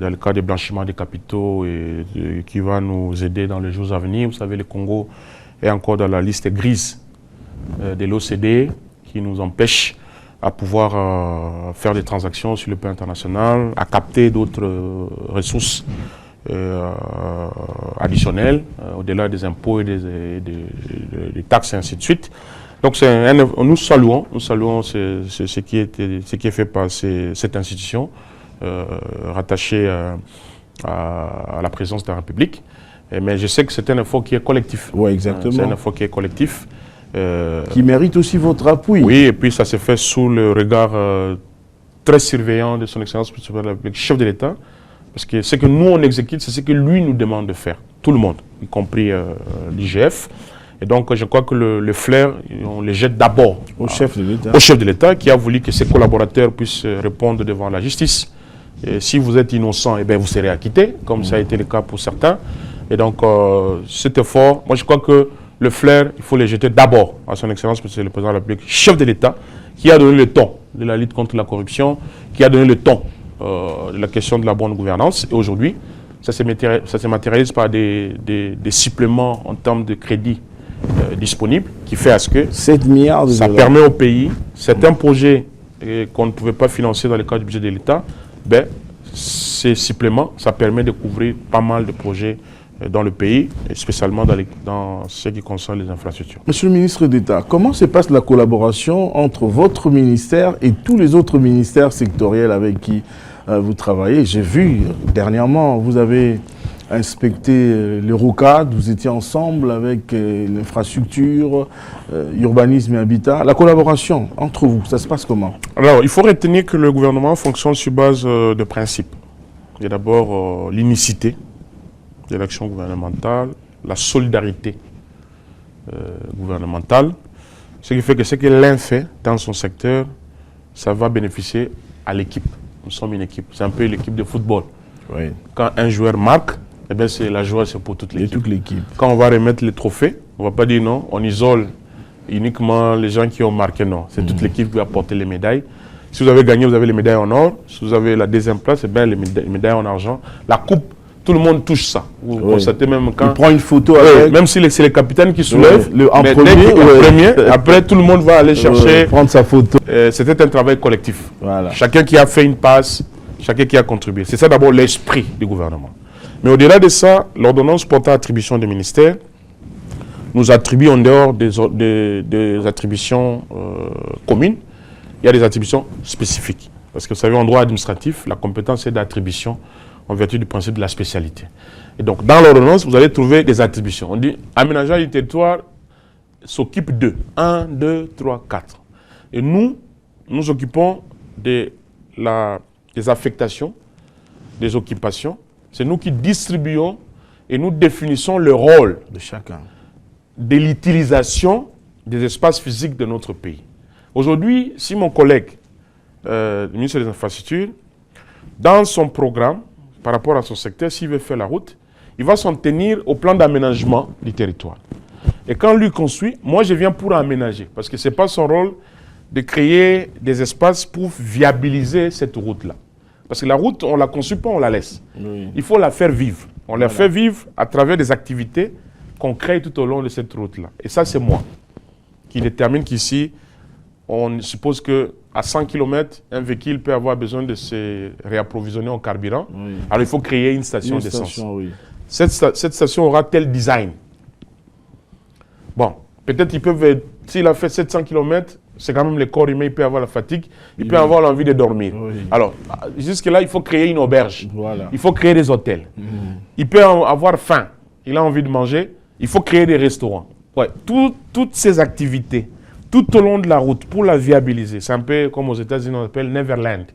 dans le cadre du blanchiment des capitaux et qui va nous aider dans les jours à venir. Vous savez, le Congo est encore dans la liste grise de l'OCDE qui nous empêche à pouvoir faire des transactions sur le plan international, à capter d'autres ressources additionnelles, au-delà des impôts et des taxes et ainsi de suite. Donc nous saluons ce qui est fait par cette institution rattachée à la présidence de la République. Mais je sais que c'est un effort qui est collectif. Oui, exactement. C'est un effort qui est collectif. Qui mérite aussi votre appui. Oui, et puis ça se fait sous le regard très surveillant de son Excellence le chef de l'État. Parce que ce que nous on exécute, c'est ce que lui nous demande de faire. Tout le monde, y compris l'IGF. Et donc, je crois que le flair, on le jette d'abord au chef de l'État. Au chef de l'État qui a voulu que ses collaborateurs puissent répondre devant la justice. Et si vous êtes innocent, eh bien, vous serez acquitté, comme ça a été le cas pour certains. Et donc, cet effort, moi je crois que le flair, il faut le jeter d'abord à son Excellence, Monsieur le Président de la République, chef de l'État, qui a donné le ton de la lutte contre la corruption, qui a donné le ton de la question de la bonne gouvernance. Et aujourd'hui, ça se matérialise par des suppléments en termes de crédit disponible, qui fait à ce que 7 milliards de ça dollars. Permet au pays, certains projets qu'on ne pouvait pas financer dans le cadre du budget de l'État, ben, ces suppléments, ça permet de couvrir pas mal de projets dans le pays, et spécialement dans ce qui concerne les infrastructures. Monsieur le ministre d'État, comment se passe la collaboration entre votre ministère et tous les autres ministères sectoriels avec qui vous travaillez? J'ai vu dernièrement, vous avez inspecté les rocades, vous étiez ensemble avec l'infrastructure, urbanisme et habitat. La collaboration entre vous, ça se passe comment? Alors, il faut retenir que le gouvernement fonctionne sur base de principes. Il y a d'abord l'unicité de l'action gouvernementale, la solidarité gouvernementale, ce qui fait que ce que l'un fait dans son secteur, ça va bénéficier à l'équipe. Nous sommes une équipe, c'est un peu l'équipe de football. Oui. Quand un joueur marque, eh bien la joie c'est pour toute l'équipe. Quand on va remettre les trophées, on ne va pas dire non, on isole uniquement les gens qui ont marqué, non. C'est toute l'équipe qui va porter les médailles. Si vous avez gagné, vous avez les médailles en or. Si vous avez la deuxième place, eh bien les médailles en argent. La coupe, tout le monde touche ça. Vous constatez même quand... Il prend une photo avec... Même si c'est le capitaine qui soulève, en premier, après tout le monde va aller chercher... prendre sa photo. C'était un travail collectif. Voilà. Chacun qui a fait une passe, chacun qui a contribué. C'est ça d'abord l'esprit du gouvernement. Mais au-delà de ça, l'ordonnance portant attribution des ministères nous attribue en dehors des attributions communes, il y a des attributions spécifiques. Parce que vous savez, en droit administratif, la compétence est d'attribution en vertu du principe de la spécialité. Et donc, dans l'ordonnance, vous allez trouver des attributions. On dit, aménagement du territoire s'occupe de 1, 2, 3, 4. Et nous occupons des affectations, des occupations. C'est nous qui distribuons et nous définissons le rôle de chacun, de l'utilisation des espaces physiques de notre pays. Aujourd'hui, si mon collègue, le ministre des Infrastructures, dans son programme, par rapport à son secteur, s'il veut faire la route, il va s'en tenir au plan d'aménagement du territoire. Et quand lui construit, moi je viens pour aménager, parce que ce n'est pas son rôle de créer des espaces pour viabiliser cette route-là. Parce que la route, on ne la construit pas, on la laisse. Oui. Il faut la faire vivre. On la fait vivre à travers des activités qu'on crée tout au long de cette route-là. Et ça, c'est moi qui détermine qu'ici, on suppose qu'à 100 km, un véhicule peut avoir besoin de se réapprovisionner en carburant. Oui. Alors, il faut créer une station d'essence. Oui. Cette station aura tel design. Bon, peut-être qu'il peut, s'il a fait 700 km, c'est quand même le corps humain, il peut avoir la fatigue, il peut avoir l'envie de dormir. Oui. Alors, jusque-là, il faut créer une auberge. Voilà. Il faut créer des hôtels. Il peut avoir faim, il a envie de manger, il faut créer des restaurants. Ouais. Toutes ces activités, tout au long de la route, pour la viabiliser, c'est un peu comme aux États-Unis, on appelle Neverland,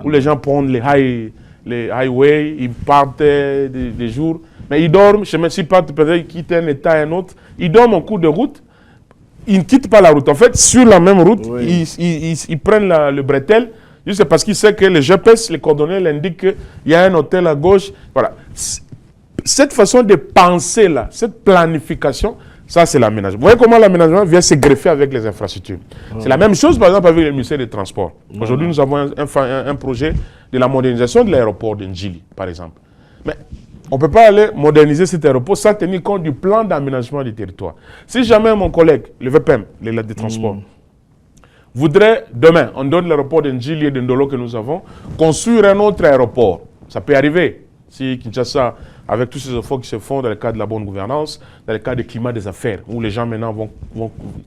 où les gens prennent les highways, ils partent des jours, mais ils dorment, je ne sais pas s'ils partent, peut-être ils quittent un état et un autre, ils dorment en cours de route. Ils ne quittent pas la route. En fait, sur la même route, oui, ils prennent le bretelle, juste parce qu'ils savent que le GPS, les coordonnées l'indiquent qu'il y a un hôtel à gauche. Voilà. Cette façon de penser-là, cette planification, ça c'est l'aménagement. Vous voyez comment l'aménagement vient se greffer avec les infrastructures. C'est la même chose, par exemple, avec le ministère des Transports. Aujourd'hui, nous avons un projet de la modernisation de l'aéroport de Ndjili, par exemple. Mais on ne peut pas aller moderniser cet aéroport sans tenir compte du plan d'aménagement du territoire. Si jamais mon collègue, le VPM, les transports, voudrait demain, en dehors de l'aéroport de Ndjili et de Ndolo que nous avons, construire un autre aéroport, ça peut arriver. Si Kinshasa, avec tous ces efforts qui se font dans le cadre de la bonne gouvernance, dans le cadre du climat des affaires, où les gens maintenant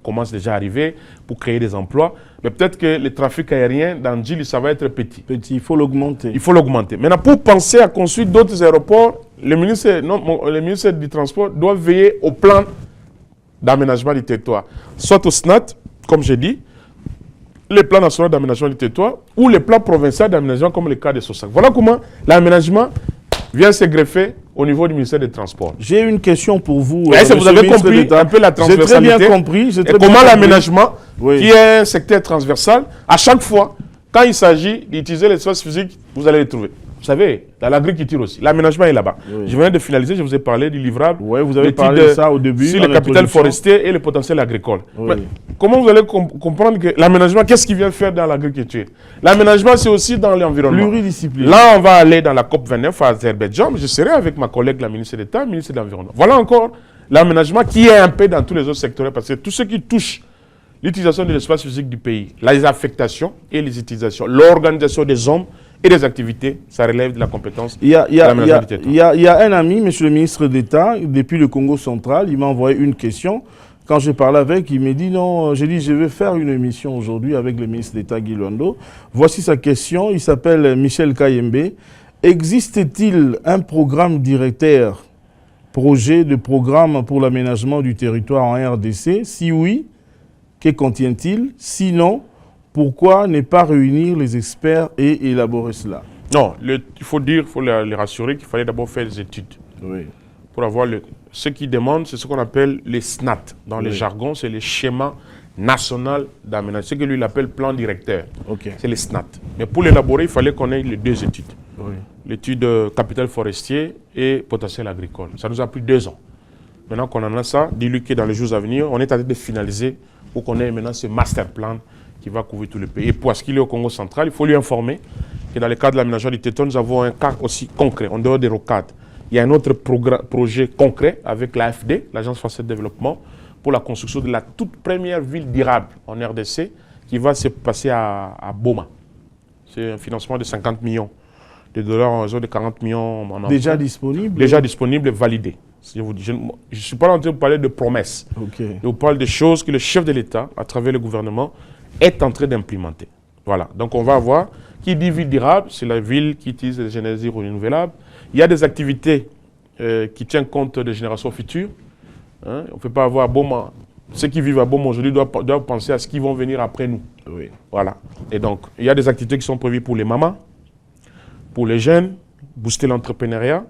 commencent déjà à arriver pour créer des emplois, mais peut-être que le trafic aérien dans Ndjili, ça va être petit. Petit, il faut l'augmenter. Il faut l'augmenter. Maintenant, pour penser à construire d'autres aéroports, le ministère du Transport doit veiller au plan d'aménagement du territoire. Soit au SNAT, comme j'ai dit, les plans nationaux d'aménagement du territoire, ou les plans provinciaux d'aménagement, comme le cas de Sosac. Voilà comment l'aménagement vient se greffer au niveau du ministère des Transports. J'ai une question pour vous. Vous avez compris un peu la transversalité. J'ai très bien compris. Et comment l'aménagement, qui est un secteur transversal, à chaque fois, quand il s'agit d'utiliser l'espace physique, vous allez les trouver. Vous savez, dans l'agriculture aussi, l'aménagement est là-bas. Oui. Je viens de finaliser, je vous ai parlé du livrable. Oui, vous avez parlé de ça au début. Sur le capital forestier et le potentiel agricole. Oui. Comment vous allez comprendre que l'aménagement, qu'est-ce qu'il vient faire dans l'agriculture? L'aménagement, c'est aussi dans l'environnement. Pluridisciplinaire. Là, on va aller dans la COP29 à Azerbaïdjan. Je serai avec ma collègue, la ministre d'État, ministre de l'Environnement. Voilà encore l'aménagement qui est un peu dans tous les autres secteurs. Parce que tout ce qui touche l'utilisation de l'espace physique du pays, les affectations et les utilisations, l'organisation des hommes et des activités, ça relève de la compétence de l'aménagement du territoire. Il y a un ami, monsieur le ministre d'État, depuis le Congo central, il m'a envoyé une question. Quand j'ai parlé avec, il m'a dit non, j'ai dit je vais faire une émission aujourd'hui avec le ministre d'État Guy Londo. Voici sa question, il s'appelle Michel Kayembe. Existe-t-il un programme directeur, projet de programme pour l'aménagement du territoire en RDC? Si oui, que contient-il? Sinon, pourquoi ne pas réunir les experts et élaborer cela? Non, il faut les rassurer qu'il fallait d'abord faire des études. Oui. Pour avoir ce qu'ils demandent, c'est ce qu'on appelle les SNAT. Dans les jargons, c'est les schémas national d'aménagement. Ce que lui il appelle plan directeur. C'est les SNAT. Mais pour l'élaborer, il fallait qu'on ait les deux études. L'étude capital forestier et potentiel agricole. Ça nous a pris 2 ans. Maintenant qu'on en a ça, dis-lui que dans les jours à venir, on est en train de finaliser pour qu'on ait maintenant ce master plan qui va couvrir tout le pays. Et pour ce qu'il est au Congo central, il faut lui informer que dans le cadre de l'aménagement du territoire, nous avons un cas aussi concret, en dehors des rocades. Il y a un autre projet concret avec l'AFD, l'Agence française de développement, pour la construction de la toute première ville durable en RDC qui va se passer à Boma. C'est un financement de 50 millions de dollars en réseau de 40 millions en déjà disponible? Déjà disponible et validé. Je ne suis pas en train de vous parler de promesses. Je vous parle de choses que le chef de l'État, à travers le gouvernement, est en train d'implémenter. Voilà. Donc on va voir, qui dit ville durable, c'est la ville qui utilise les énergies renouvelables. Il y a des activités qui tiennent compte des générations futures. Hein? On ne peut pas avoir Boma. Ceux qui vivent à Boma aujourd'hui doivent penser à ce qui vont venir après nous. Voilà. Et donc, il y a des activités qui sont prévues pour les mamans, pour les jeunes, booster l'entrepreneuriat.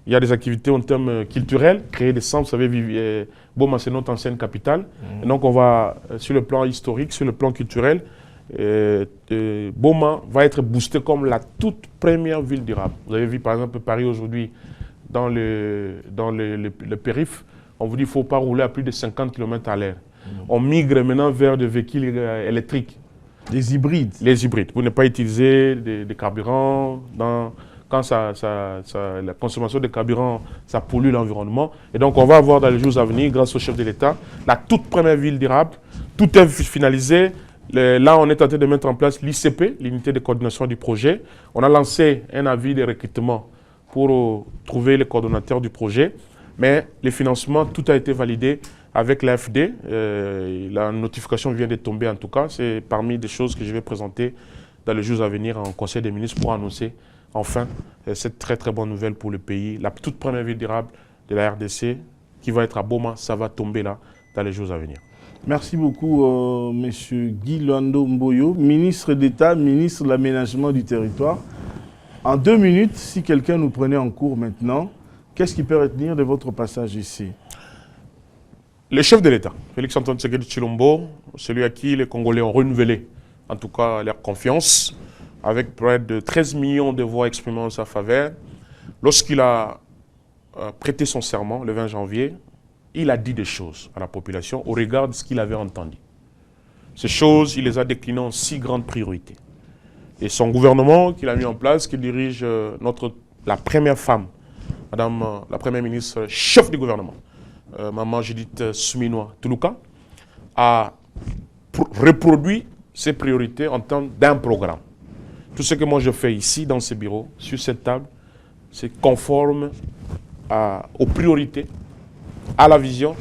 Il y a des activités en termes culturels, créer des centres. Vous savez, Boma, c'est notre ancienne capitale. Et donc, on va, sur le plan historique, sur le plan culturel, Boma va être boosté comme la toute première ville durable. Vous avez vu, par exemple, Paris aujourd'hui, dans le périph', on vous dit qu'il ne faut pas rouler à plus de 50 km à l'heure. On migre maintenant vers des véhicules électriques. Les hybrides. Les hybrides. Pour ne pas utiliser des carburants. Quand la consommation de carburant, ça pollue l'environnement. Et donc, on va avoir dans les jours à venir, grâce au chef de l'État, la toute première ville durable. Tout est finalisé. Là, on est en train de mettre en place l'ICP, l'unité de coordination du projet. On a lancé un avis de recrutement pour trouver les coordonnateurs du projet. Mais le financement, tout a été validé avec l'AFD. La notification vient de tomber en tout cas. C'est parmi des choses que je vais présenter dans les jours à venir en Conseil des ministres pour annoncer enfin cette très très bonne nouvelle pour le pays. La toute première ville durable de la RDC qui va être à Boma, ça va tomber là dans les jours à venir. Merci beaucoup, M. Guy Luando Mboyo, ministre d'État, ministre de l'Aménagement du territoire. En 2 minutes, si quelqu'un nous prenait en cours maintenant, qu'est-ce qui peut retenir de votre passage ici? Le chef de l'État, Félix-Antoine Tshisekedi Tshilombo, celui à qui les Congolais ont renouvelé, en tout cas, leur confiance, avec près de 13 millions de voix exprimées en sa faveur. Lorsqu'il a prêté son serment, le 20 janvier, il a dit des choses à la population au regard de ce qu'il avait entendu. Ces choses, il les a déclinées en 6 grandes priorités. Et son gouvernement qu'il a mis en place, qui dirige la première femme, Madame la Première ministre, chef du gouvernement, Maman Judith Suminwa Tuluka, a reproduit ses priorités en termes d'un programme. Tout ce que moi je fais ici, dans ce bureau, sur cette table, c'est conforme aux priorités, à la vision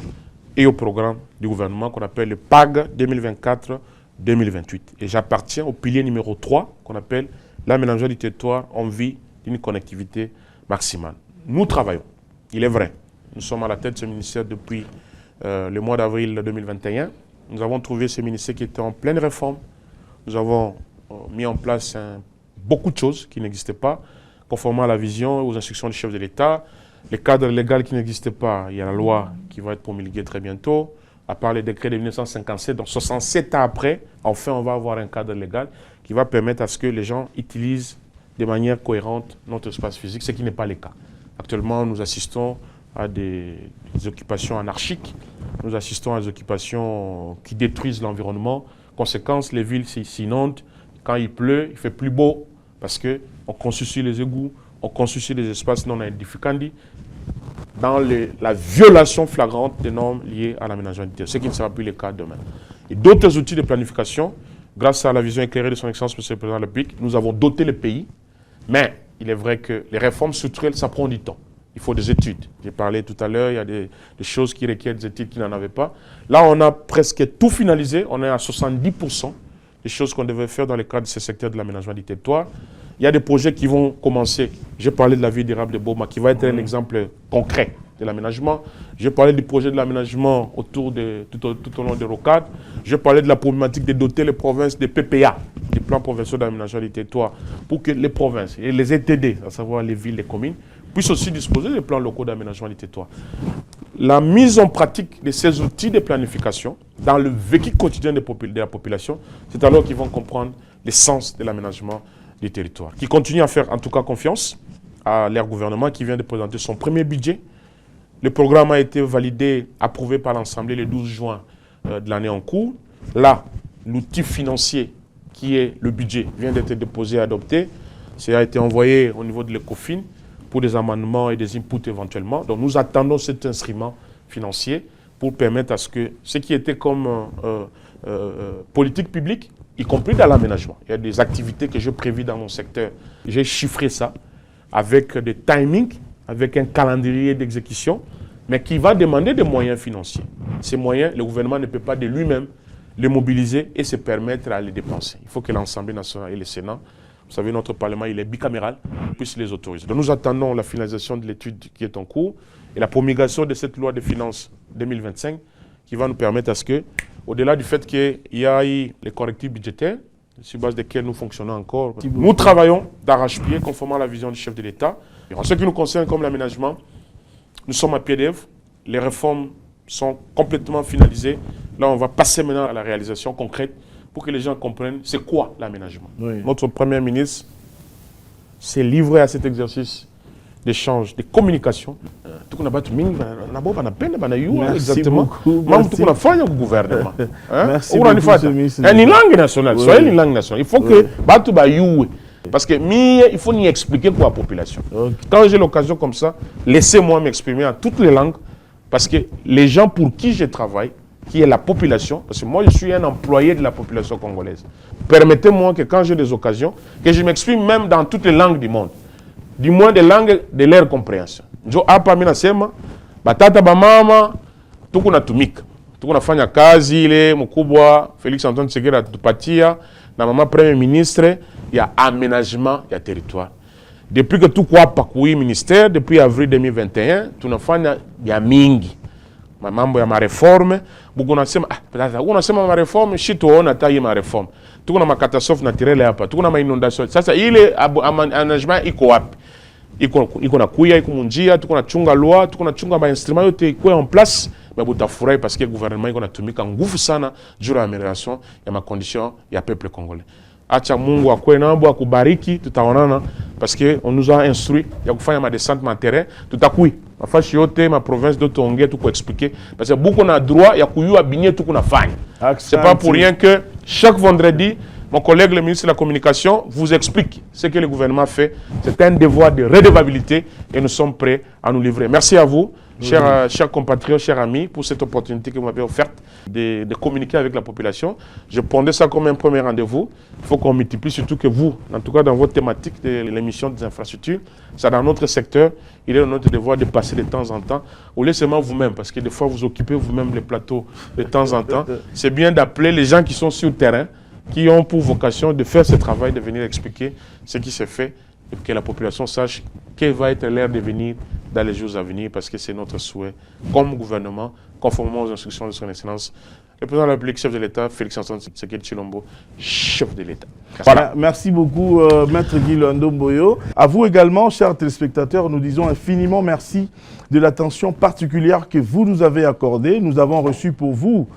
et au programme du gouvernement qu'on appelle le PAG 2024-2028. Et j'appartiens au pilier numéro 3 qu'on appelle l'aménagement du territoire en vue d'une connectivité maximale. Nous travaillons, il est vrai. Nous sommes à la tête de ce ministère depuis le mois d'avril 2021. Nous avons trouvé ce ministère qui était en pleine réforme. Nous avons mis en place beaucoup de choses qui n'existaient pas, conformément à la vision et aux instructions du chef de l'État. Les cadres légaux qui n'existaient pas, il y a la loi qui va être promulguée très bientôt, à part les décrets de 1957, donc 67 ans après, enfin on va avoir un cadre légal qui va permettre à ce que les gens utilisent de manière cohérente notre espace physique, ce qui n'est pas le cas. Actuellement, nous assistons à des occupations anarchiques, nous assistons à des occupations qui détruisent l'environnement. Conséquence, les villes s'inondent, quand il pleut, il fait plus beau, parce qu'on construit sur les égouts, on construit sur les espaces non édificants, dans la violation flagrante des normes liées à l'aménagement du territoire, ce qui ne sera plus le cas demain. Et d'autres outils de planification, grâce à la vision éclairée de son Excellence, M. le Président de la République, nous avons doté le pays, mais il est vrai que les réformes structurelles, ça prend du temps. Il faut des études. J'ai parlé tout à l'heure, il y a des choses qui requièrent des études qui n'en avaient pas. Là, on a presque tout finalisé, on est à 70% des choses qu'on devait faire dans le cadre de ce secteur de l'aménagement du territoire. Il y a des projets qui vont commencer. J'ai parlé de la ville durable de Boma, qui va être un exemple concret de l'aménagement. J'ai parlé du projet de l'aménagement tout au long des rocades. J'ai parlé de la problématique de doter les provinces des PPA, des plans provinciaux d'aménagement du territoire, pour que les provinces et les ETD, à savoir les villes, les communes, puissent aussi disposer des plans locaux d'aménagement du territoire. La mise en pratique de ces outils de planification dans le vécu quotidien de la population, c'est alors qu'ils vont comprendre l'essence de l'aménagement du territoire. Qui continuent à faire en tout cas confiance à leur gouvernement qui vient de présenter son premier budget. Le programme a été validé, approuvé par l'Assemblée le 12 juin de l'année en cours. Là, l'outil financier qui est le budget vient d'être déposé et adopté. Ça a été envoyé au niveau de l'ECOFIN pour des amendements et des inputs éventuellement. Donc nous attendons cet instrument financier pour permettre à ce que ce qui était comme politique publique, y compris dans l'aménagement. Il y a des activités que j'ai prévues dans mon secteur. J'ai chiffré ça avec des timings, avec un calendrier d'exécution, mais qui va demander des moyens financiers. Ces moyens, le gouvernement ne peut pas de lui-même les mobiliser et se permettre à les dépenser. Il faut que l'Assemblée nationale et le Sénat, vous savez, notre Parlement, il est bicaméral, puissent les autoriser. Donc nous attendons la finalisation de l'étude qui est en cours et la promulgation de cette loi de finances 2025 qui va nous permettre à ce que, au-delà du fait qu'il y a eu les correctifs budgétaires, sur base desquels nous fonctionnons encore, nous travaillons d'arrache-pied conformément à la vision du chef de l'État. En ce qui nous concerne comme l'aménagement, nous sommes à pied d'œuvre, les réformes sont complètement finalisées. Là, on va passer maintenant à la réalisation concrète pour que les gens comprennent c'est quoi l'aménagement. Oui. Notre Premier ministre s'est livré à cet exercice d'échange, de communication. Tout le monde exactement. Gouvernement. Merci beaucoup, une langue nationale. Soyez une langue nationale. Il faut que parce que il faut n'y expliquer pour la population. Okay. Quand j'ai l'occasion comme ça, laissez-moi m'exprimer en toutes les langues parce que les gens pour qui je travaille, qui est la population, parce que moi je suis un employé de la population congolaise. Permettez-moi que quand j'ai des occasions, que je m'exprime même dans toutes les langues du monde. Du moins des langues de leur compréhension. Jo hapa mimi nasema batata bamama tuko natumika. Tuko nafanya kazi ile mkubwa Félix Antoine Tshisekedi atupatia na mama premier ministre ya aménagement ya territoire. Depuis que tuko hapa kui ministère depuis avril 2021 tunafanya ya mingi. Mambo ya mareforme, buku nasema unasema mareforme shi tuona tayi mareforme. Tuko na makatastrophe naturelle hapa, tuko na mainondation. Sasa ile aménagement iko wapi? Iko na kuya, iko munjia, tuko na chunga loi, tuko na chunga ma instruments yote iko en place. Mais butafurahi parce que le gouvernement iko natumika nguvu sana juu ya amélioration ya ma condition ya peuple congolais. Acha Mungu akwe nambo akubariki, tutaonana parce que on nous a instruit ya kufanya ma descente ma terrain, tutakui. Mafashi yote ma province dote ongea tuko expliquer parce que beaucoup na droit ya kuyua binye tuko nafanya. C'est pas pour rien que chaque vendredi mon collègue le ministre de la Communication vous explique ce que le gouvernement fait. C'est un devoir de redevabilité et nous sommes prêts à nous livrer. Merci à vous, chers compatriotes, chers amis, pour cette opportunité que vous m'avez offerte de communiquer avec la population. Je prendrais ça comme un premier rendez-vous. Il faut qu'on multiplie, surtout que vous, en tout cas dans votre thématique de l'émission des infrastructures, ça dans notre secteur, il est notre devoir de passer de temps en temps, ou laissez-moi vous-même, parce que des fois vous occupez vous-même les plateaux de temps en temps. C'est bien d'appeler les gens qui sont sur le terrain, qui ont pour vocation de faire ce travail, de venir expliquer ce qui s'est fait et que la population sache quel va être l'air de venir dans les jours à venir parce que c'est notre souhait comme gouvernement, conformément aux instructions de son Excellence, le président de la République, chef de l'État, Félix Antoine Tshisekedi Tshilombo, chef de l'État. Voilà. Merci beaucoup, Maître Guy Luando Mboyo. À vous également, chers téléspectateurs, nous disons infiniment merci de l'attention particulière que vous nous avez accordée. Nous avons reçu pour vous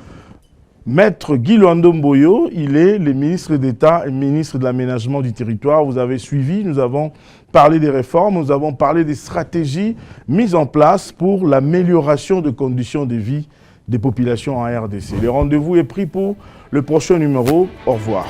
Maître Guy Luando Mboyo, il est le ministre d'État et ministre de l'Aménagement du territoire. Vous avez suivi, nous avons parlé des réformes, nous avons parlé des stratégies mises en place pour l'amélioration de conditions de vie des populations en RDC. Le rendez-vous est pris pour le prochain numéro. Au revoir.